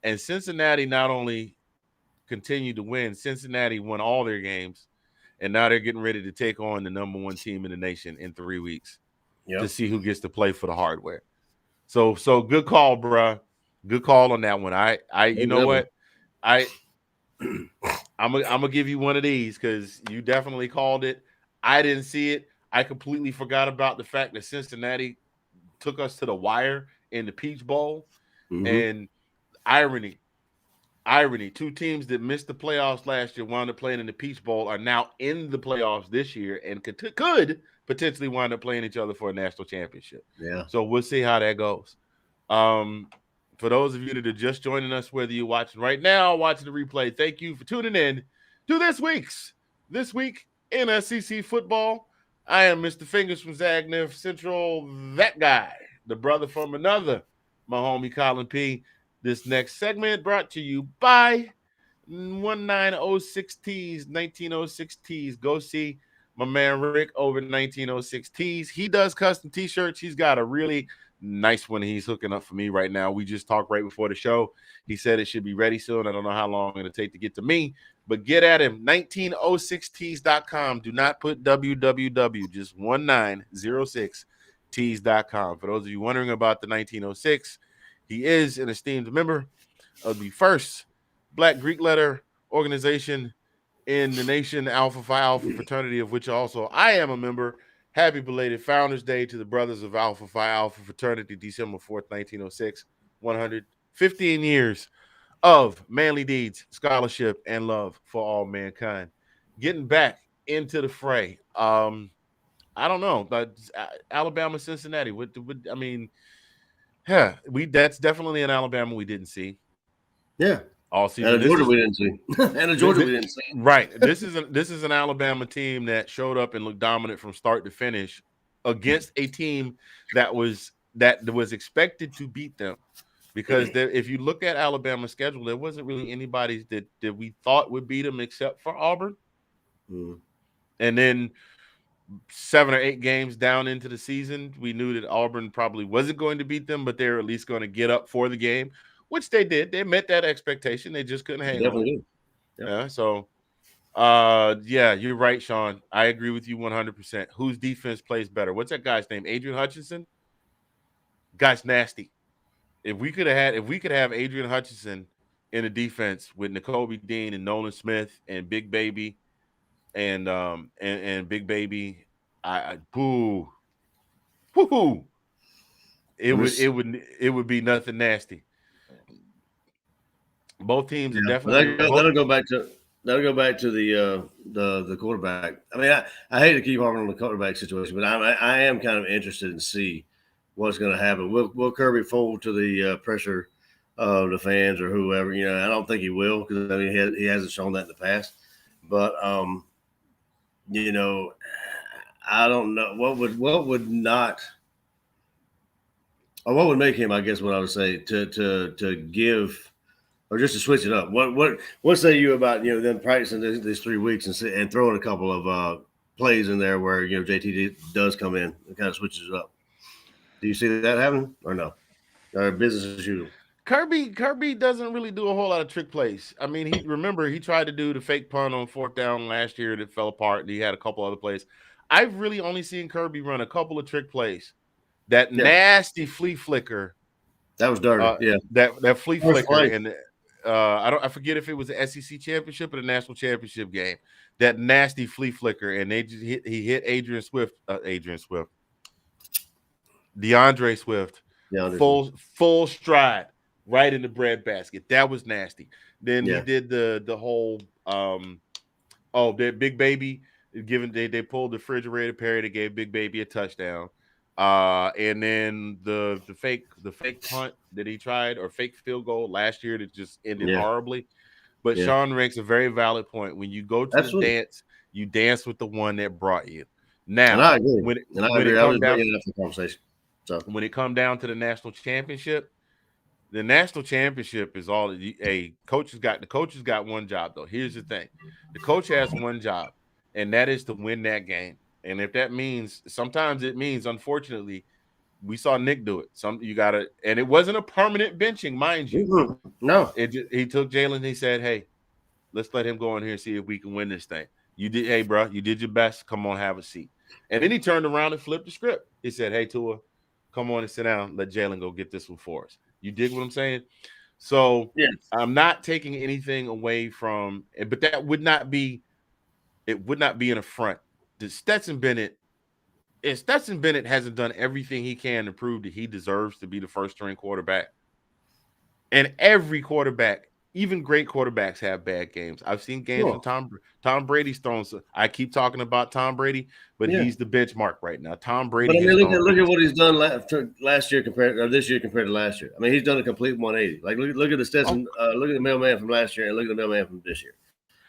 And Cincinnati not only continued to win, Cincinnati won all their games, and now they're getting ready to take on the number one team in the nation in 3 weeks to see who gets to play for the hardware. So good call, bruh. Good call on that one. You know what? I'm gonna give you one of these because you definitely called it. I didn't see it. I completely forgot about the fact that Cincinnati took us to the wire in the Peach Bowl. And irony, 2 teams that missed the playoffs last year wound up playing in the Peach Bowl are now in the playoffs this year and could potentially wind up playing each other for a national championship. Yeah. So we'll see how that goes. For those of you that are just joining us, whether you're watching right now, watching the replay, thank you for tuning in to This Week in SEC Football. I am Mr. Fingers from Zagnif Central, that guy, the brother from another, my homie Colin P. This next segment brought to you by 1906 Tees, 1906 Tees. Go see my man Rick over 1906 Tees. He does custom t-shirts. He's got a really nice one he's hooking up for me right now. We just talked right before the show. He said it should be ready soon. I don't know how long it'll take to get to me, but get at him. 1906tees.com. Do not put www, just 1906tees.com. For those of you wondering about the 1906, he is an esteemed member of the first Black Greek letter organization in the nation, Alpha Phi Alpha fraternity, of which also I am a member. Happy belated Founders Day to the brothers of Alpha Phi Alpha fraternity, December 4th, 1906. 115 years of manly deeds, scholarship, and love for all mankind. Getting back into the fray. I don't know, but Alabama, Cincinnati. I mean, yeah, that's definitely an Alabama we didn't see. Yeah. All season. And a Georgia we didn't see. And a Georgia we didn't see. Right. This is an Alabama team that showed up and looked dominant from start to finish against a team that was expected to beat them. Because if you look at Alabama's schedule, there wasn't really anybody that we thought would beat them except for Auburn. And then 7 or 8 games down into the season, we knew that Auburn probably wasn't going to beat them, but they were at least going to get up for the game, which they did. They met that expectation. They just couldn't hang on. Yep. Yeah. So, yeah, you're right, Sean. I agree with you 100%. Whose defense plays better? What's that guy's name? Adrian Hutchinson? Guy's nasty. If we could have Adrian Hutchinson in the defense with Nakobe Dean and Nolan Smith and Big Baby and Big Baby, boo. Woo-hoo. It would be nothing nasty. Both teams are definitely that'll go back to the quarterback. I mean, I hate to keep harping on the quarterback situation, but I am kind of interested in see what's going to happen. Will Kirby fold to the pressure of the fans or whoever? You know, I don't think he will because I mean he hasn't shown that in the past. But you know, I don't know what would make him. I guess what I would say to give. Or just to switch it up. What say you about them practicing these 3 weeks and throwing a couple of plays in there where JT does come in and kind of switches it up? Do you see that happening or no? Or business as usual? Kirby doesn't really do a whole lot of trick plays. I mean, he tried to do the fake punt on 4th down last year that fell apart. And he had a couple other plays. I've really only seen Kirby run a couple of trick plays. That nasty flea flicker. That was dirty. That flea flicker and. I forget if it was the SEC championship or the national championship game. That nasty flea flicker, and he hit DeAndre Swift, full stride right in the breadbasket. That was nasty. Then he did the whole that Big Baby they pulled the refrigerator parry. They gave Big Baby a touchdown. And then the fake punt that he tried or fake field goal last year that just ended horribly. But Yeah. Sean makes a very valid point. When you go to Absolutely. the dance, you dance with the one that brought you. And Now, I agree. when And I when agree. it I was come down bringing it up for conversation. So when it come down to the national championship, the national championship is all a coach has got. The coach has got one job though. Here's the thing: the coach has one job, and that is to win that game. And if that means, sometimes it means, unfortunately, we saw Nick do it. You gotta, and it wasn't a permanent benching, mind you. no. He took Jalen. He said, "Hey, let's let him go in here and see if we can win this thing. You did, hey, bro, you did your best. Come on, have a seat." And then he turned around and flipped the script. He said, "Hey, Tua, come on and sit down. Let Jalen go get this one for us." You dig what I'm saying? So Yes. I'm not taking anything away from, but that would not be, it would not be an affront. Stetson Bennett, if Stetson Bennett hasn't done everything he can to prove that he deserves to be the first string quarterback, and every quarterback, even great quarterbacks, have bad games. I've seen games Sure. when Tom Brady's thrown. I keep talking about Tom Brady, but Yeah. he's the benchmark right now. Tom Brady. But I mean, has look thrown at what he's done last year this year compared to last year. I mean, he's done a complete 180. Like look at the Stetson, look at the mailman from last year, and look at the mailman from this year.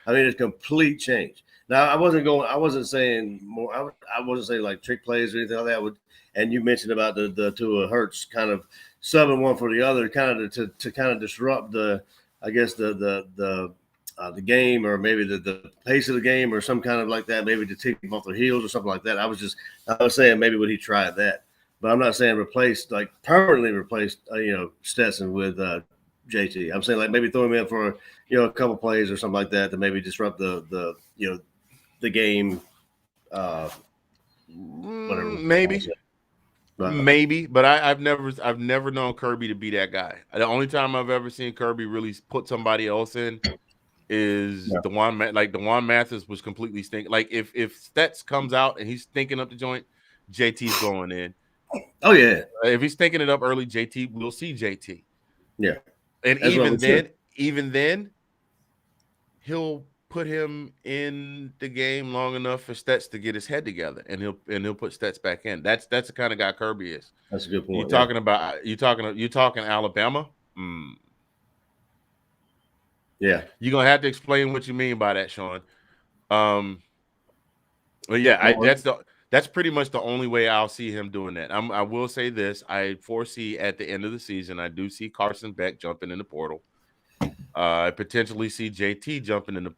I mean, it's complete change. Now, I wasn't saying more. I wasn't saying like trick plays or anything like that. And you mentioned about the two Hurts kind of subbing one for the other, kind of to kind of disrupt I guess the game, or maybe the pace of the game, or some kind of like that, maybe to take them off their heels or something like that. I was saying maybe would he try that, but I'm not saying permanently replace Stetson with JT. I'm saying like maybe throw him in for a couple plays or something like that to maybe disrupt the game. Whatever. Maybe. But, Maybe, but I've never known Kirby to be that guy. The only time I've ever seen Kirby really put somebody else in is DeJuan Mathis was completely stinking. Like if Stets comes out and he's stinking up the joint, JT's going in. Oh yeah. If he's stinking it up early, JT, we'll see JT. Yeah. And even then, he'll put him in the game long enough for Stets to get his head together, and he'll put Stets back in. That's the kind of guy Kirby is. That's a good point. You talking Alabama? Yeah. You're gonna have to explain what you mean by that, Sean. But yeah, that's pretty much the only way I'll see him doing that. I will say this: I foresee at the end of the season, I do see Carson Beck jumping in the portal. I potentially see JT jumping in the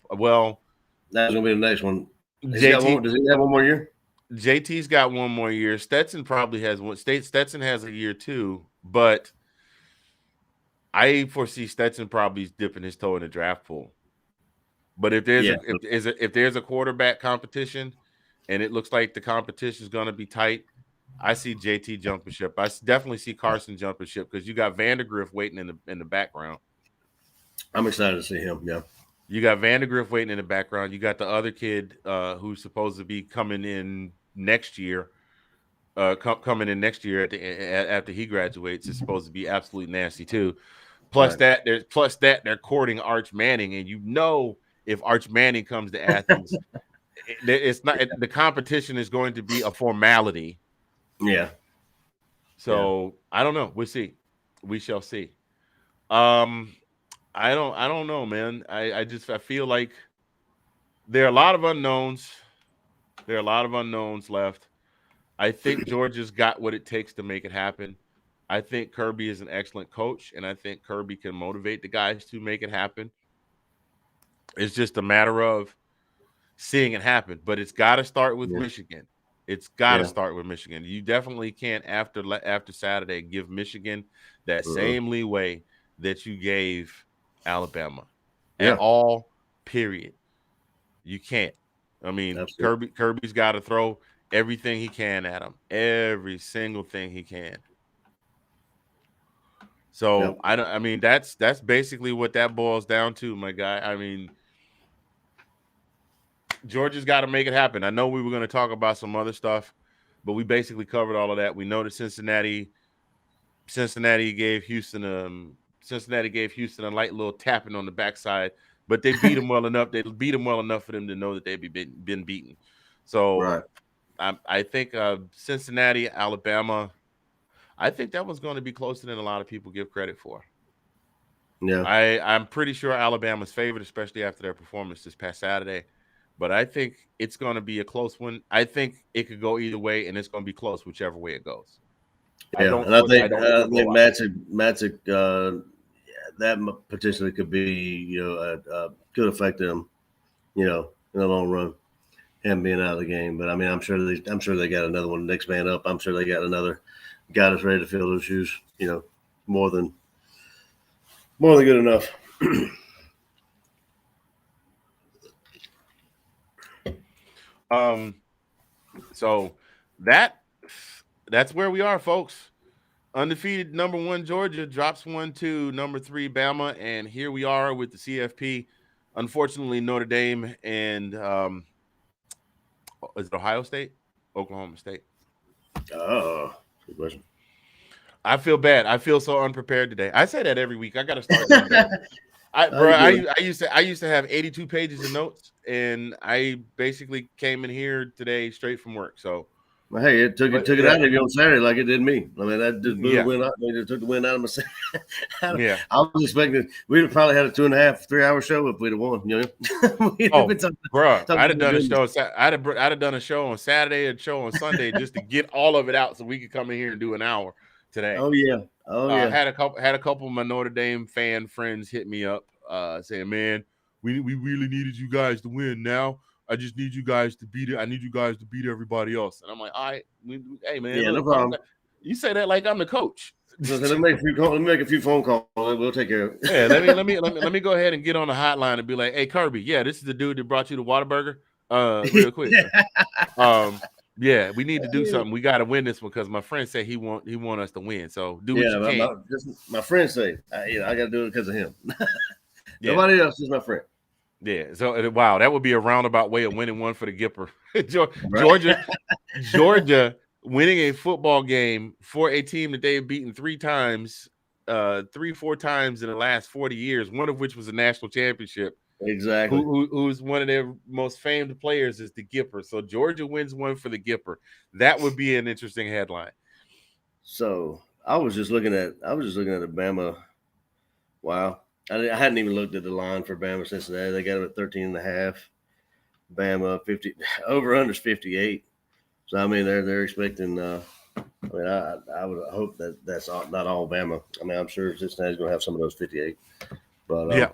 That's gonna be the next one. Does he have one more year? JT's got one more year. Stetson probably has one. Stetson has a year too, but I foresee Stetson probably dipping his toe in the draft pool. But if there's a quarterback competition, and it looks like the competition is going to be tight, I see JT jumping ship. I definitely see Carson jumping ship because you got Vandergriff waiting in the background. I'm excited to see him. Yeah. You got Vandergriff waiting in the background. You got the other kid who's supposed to be coming in next year. Coming in next year after he graduates is supposed to be absolutely nasty too. Plus that they're courting Arch Manning, and if Arch Manning comes to Athens, it's not the competition is going to be a formality. Yeah. So I don't know. We'll see. We shall see. I don't know, man. I feel like there are a lot of unknowns. There are a lot of unknowns left. I think Georgia's got what it takes to make it happen. I think Kirby is an excellent coach, and I think Kirby can motivate the guys to make it happen. It's just a matter of seeing it happen, but it's got to start with Michigan. It's got to start with Michigan. You definitely can't, after Saturday, give Michigan that same leeway that you gave Alabama at all, period. You can't. I mean, absolutely. Kirby's got to throw everything he can at him, every single thing he can. So I mean, that's basically what that boils down to, my guy. I mean, Georgia's got to make it happen. I know we were going to talk about some other stuff, but we basically covered all of that. We know that Cincinnati gave Houston a light little tapping on the backside, but they beat them well enough. They beat them well enough for them to know that they've been beaten. So I think Cincinnati, Alabama, I think that one's going to be closer than a lot of people give credit for. Yeah. I'm pretty sure Alabama's favored, especially after their performance this past Saturday. But I think it's going to be a close one. I think it could go either way, and it's going to be close whichever way it goes. Yeah, and I think Magic. that potentially could be, could affect them, in the long run, him being out of the game. But I mean, I'm sure they got another one, next man up. I'm sure they got another guy that's ready to fill those shoes. More than good enough. So that's where we are, folks. Undefeated number 1 Georgia drops 1 to number 3 Bama, and here we are with the CFP. Unfortunately, Notre Dame and is it Ohio State, Oklahoma State? Oh, good question. I feel bad. I feel so unprepared today. I say that every week. I got to start doing that. I used to have 82 pages of notes, and I basically came in here today straight from work. So, well, hey, it took it out of you on Saturday like it did me. I mean, that just blew the wind out. It took the wind out of my. Yeah, I was expecting we'd have probably had a 2.5, 3 hour show if we'd have won. Bro, I'd have done a show. I'd have done a show on Saturday and show on Sunday just to get all of it out, so we could come in here and do an hour today. Oh yeah. Had a couple of my Notre Dame fan friends hit me up, saying, "Man, we really needed you guys to win. Now I just need you guys to beat it. I need you guys to beat everybody else." And I'm like, "All right, hey man, yeah, no problem. You say that like I'm the coach." So let me make a few phone calls. We'll take care of it. Yeah, let me go ahead and get on the hotline and be like, "Hey, Kirby, yeah, this is the dude that brought you the Whataburger. Real quick, yeah, we need to do something. We got to win this one because my friend said he want us to win. So do what you can." My friend say, I got to do it because of him. Yeah. Nobody else is my friend. Yeah. So wow, that would be a roundabout way of winning one for the Gipper. Georgia winning a football game for a team that they've beaten 4 times in the last 40 years, one of which was a national championship. Exactly. Who's one of their most famed players is the Gipper. So Georgia wins one for the Gipper. That would be an interesting headline. So I was just looking at Bama. Wow. I hadn't even looked at the line for Bama Cincinnati. They got it at 13.5. Bama 50 over under 58. So I mean they're expecting. I would hope that's not all Bama. I mean I'm sure Cincinnati's going to have some of those 58. But yeah.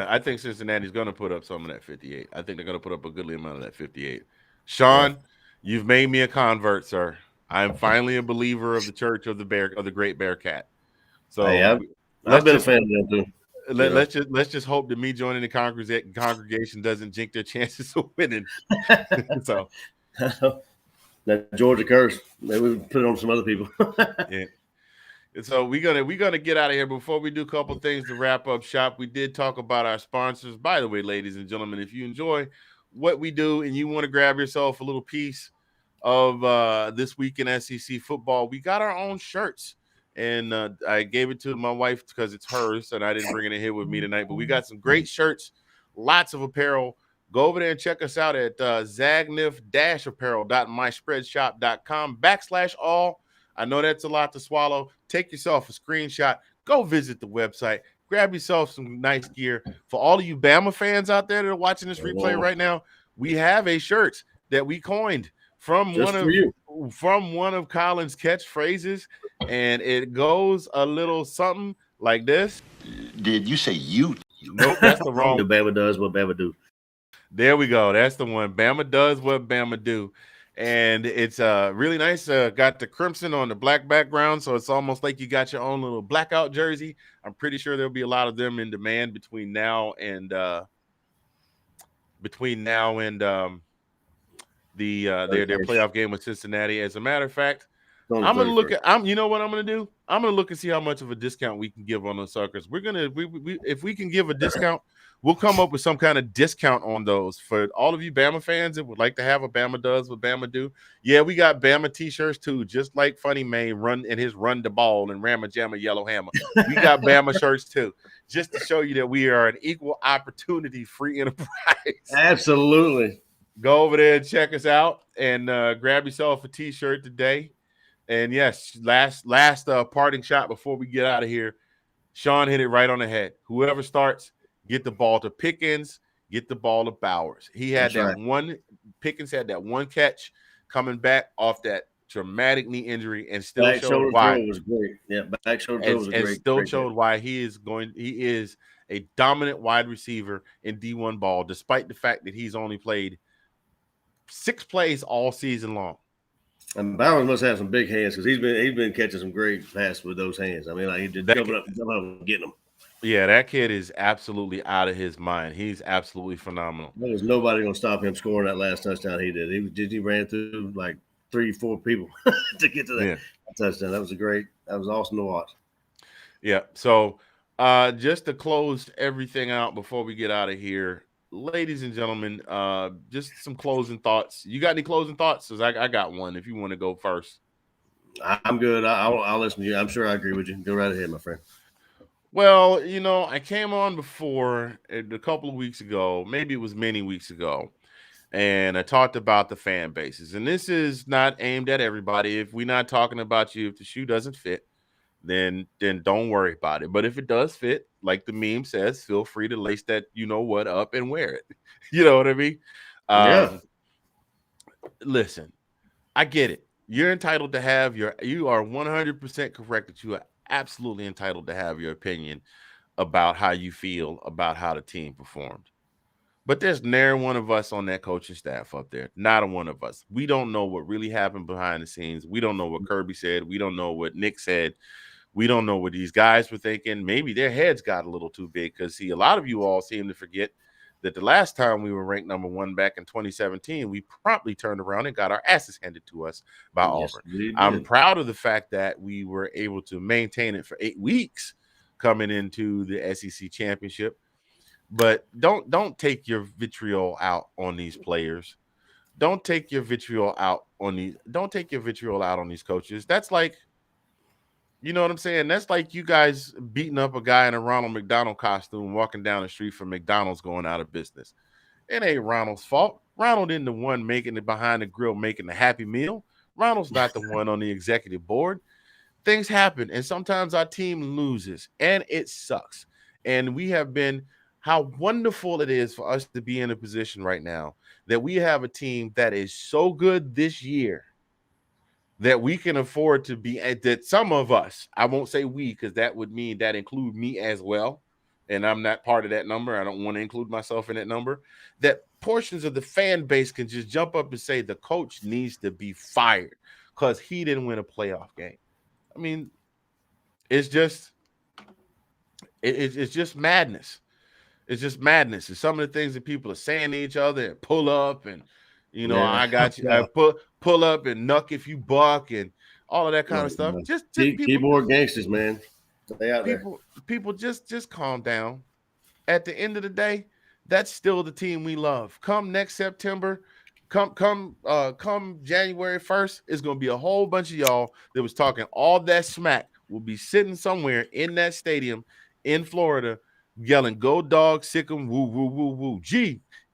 I think Cincinnati's going to put up some of that 58. I think they're going to put up a goodly amount of that 58. Sean, you've made me a convert, sir. I'm finally a believer of the Church of the Great Bearcat. So I've been a fan of them too. Let's just hope that me joining the congregation doesn't jinx their chances of winning. So that Georgia curse, maybe we put it on some other people. Yeah. So we're gonna get out of here. Before we do a couple things to wrap up shop, we did talk about our sponsors. By the way, ladies and gentlemen, if you enjoy what we do and you want to grab yourself a little piece of This Week in SEC Football, we got our own shirts. And I gave it to my wife because it's hers, and I didn't bring it in here with me tonight. But we got some great shirts, lots of apparel. Go over there and check us out at zagnif-apparel.myspreadshop.com/all. I know that's a lot to swallow. Take yourself a screenshot. Go visit the website. Grab yourself some nice gear. For all of you Bama fans out there that are watching this replay right now, we have a shirt that we coined from one of Colin's catchphrases, and it goes a little something like this. Did you say YOUT? Nope, that's the wrong. Bama does what Bama do. There we go. That's the one. Bama does what Bama do. And it's really nice. Got the crimson on the black background, so it's almost like you got your own little blackout jersey. I'm pretty sure there'll be a lot of them in demand between now and their playoff game with Cincinnati. As a matter of fact, you know what I'm gonna do? I'm gonna look and see how much of a discount we can give on those suckers. If we can give a discount, we'll come up with some kind of discount on those for all of you Bama fans that would like to have a Bama does what Bama do. Yeah, we got Bama t-shirts too, just like Funny May run the ball and Ramma Jamma Yellow Hammer. We got Bama shirts too, just to show you that we are an equal opportunity free enterprise. Absolutely. Go over there and check us out and grab yourself a t-shirt today. And yes, last parting shot before we get out of here. Sean hit it right on the head. Whoever starts, get the ball to Pickens, get the ball to Bowers. He had Pickens had that one catch coming back off that traumatic knee injury and still back showed shoulder why. throw was great. Yeah, back shoulder throw was a great. Still great showed why he is a dominant wide receiver in D1 ball, despite the fact that he's only played 6 plays all season long. And Bowers must have some big hands because he's been catching some great passes with those hands. I mean, like he just jumping up and getting them. Yeah, that kid is absolutely out of his mind. He's absolutely phenomenal. There was nobody going to stop him scoring that last touchdown he did. He ran through like 3-4 people to get to that touchdown. That was awesome to watch. Yeah. So just to close everything out before we get out of here, ladies and gentlemen, just some closing thoughts. You got any closing thoughts? Because I got one if you want to go first. I'm good. I'll listen to you. I'm sure I agree with you. Go right ahead, my friend. Well, I came on before a couple of weeks ago, maybe it was many weeks ago, and I talked about the fan bases. And this is not aimed at everybody. If we're not talking about you, if the shoe doesn't fit, then don't worry about it. But if it does fit, like the meme says, feel free to lace that what up and wear it. You know what I mean? Yeah. Listen, I get it. You're entitled to have you are 100% correct that you are absolutely entitled to have your opinion about how you feel about how the team performed. But there's never one of us on that coaching staff up there. Not a one of us. We don't know what really happened behind the scenes. We don't know what Kirby said. We don't know what Nick said. We don't know what these guys were thinking. Maybe their heads got a little too big because, see, a lot of you all seem to forget that the last time we were ranked number 1 back in 2017, we promptly turned around and got our asses handed to us by Auburn. I'm proud of the fact that we were able to maintain it for 8 weeks coming into the SEC championship. But don't take your vitriol out on these players. Don't take your vitriol out on these coaches. That's like, you know what I'm saying? That's like you guys beating up a guy in a Ronald McDonald costume walking down the street from McDonald's going out of business. It ain't Ronald's fault. Ronald isn't the one making it behind the grill, making the Happy Meal. Ronald's not the one on the executive board. Things happen, and sometimes our team loses, and it sucks. And we have been how wonderful it is for us to be in a position right now that we have a team that is so good this year that we can afford to be, that some of us, I won't say we, because that would mean that include me as well, and I'm not part of that number. I don't want to include myself in that number, that portions of the fan base can just jump up and say the coach needs to be fired because he didn't win a playoff game. I mean, it's just madness. It's just madness. And some of the things that people are saying to each other and pull up and, I got you. I pull up and nuck if you buck and all of that kind of stuff. Just keyboard gangsters, man. They out there. People just calm down. At the end of the day, that's still the team we love. Come next September, come January 1st, it's gonna be a whole bunch of y'all that was talking all that smack will be sitting somewhere in that stadium in Florida yelling "Go Dog, sick 'em, woo woo woo woo, GEORGIA,"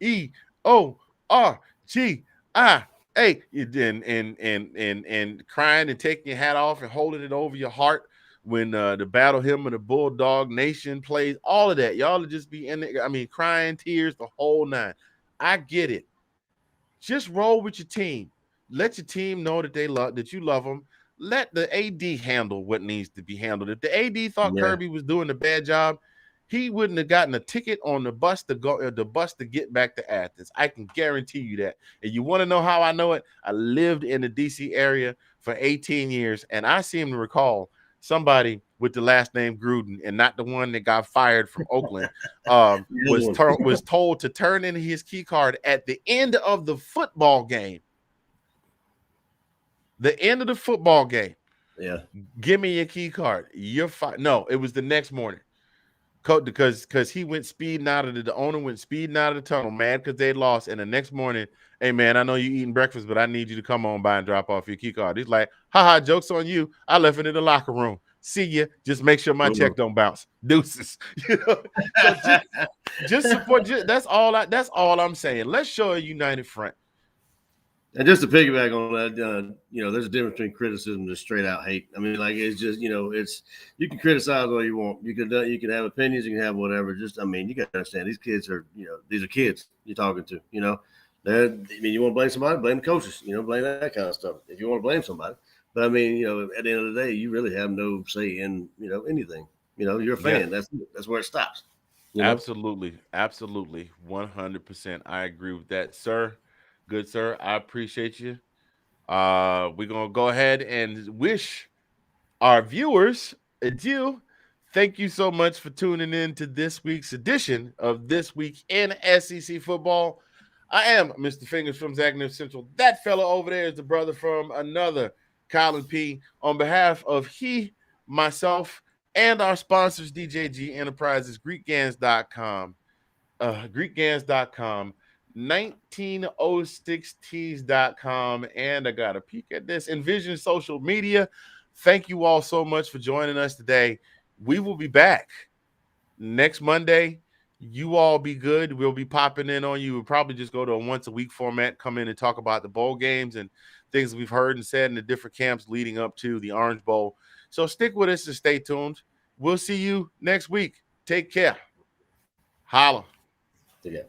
and crying and taking your hat off and holding it over your heart when the Battle Hymn of the Bulldog Nation plays. All of that, y'all will just be in there. I mean, crying, tears, the whole nine. I get it. Just roll with your team. Let your team know that you love them. Let the AD handle what needs to be handled. If the AD thought Kirby was doing a bad job, he wouldn't have gotten a ticket on the bus to get back to Athens. I can guarantee you that. And you want to know how I know it? I lived in the DC area for 18 years, and I seem to recall somebody with the last name Gruden and not the one that got fired from Oakland was told to turn in his key card at the end of the football game. The end of the football game. Yeah. Give me your key card. You're fine. No, it was the next morning. Because he went speeding out of the owner went speeding out of the tunnel, mad because they lost. And the next morning, hey man, I know you eating breakfast, but I need you to come on by and drop off your key card. He's like, haha, joke's on you. I left it in the locker room. See ya. Just make sure my check don't bounce. Deuces. So just support. That's all I'm saying. Let's show a united front. And just to piggyback on that, there's a difference between criticism and just straight out hate. I mean, like it's just, you can criticize all you want. You can have opinions, you can have whatever. Just, I mean, you got to understand these kids are, these are kids you're talking to. You want to blame somebody, blame the coaches. Blame that kind of stuff if you want to blame somebody. But I mean, at the end of the day, you really have no say in, anything. You're a fan. Yeah. That's where it stops. Absolutely, 100%. I agree with that, sir. Good sir, I appreciate you. We're gonna go ahead and wish our viewers adieu. Thank you so much for tuning in to this week's edition of This Week in SEC Football. I am Mr. Fingers from Zagnif Central. That fellow over there is the brother from another, Colin P. On behalf of myself, and our sponsors, DJG Enterprises, GreekGans.com, 1906tees.com, and I got a peek at this, Envision Social Media. Thank you all so much for joining us today. We will be back next Monday. You all be good. We'll be popping in on you. We'll probably just go to a once-a-week format, come in and talk about the bowl games and things we've heard and said in the different camps leading up to the Orange Bowl. So stick with us and stay tuned. We'll see you next week. Take care. Holla. Yeah.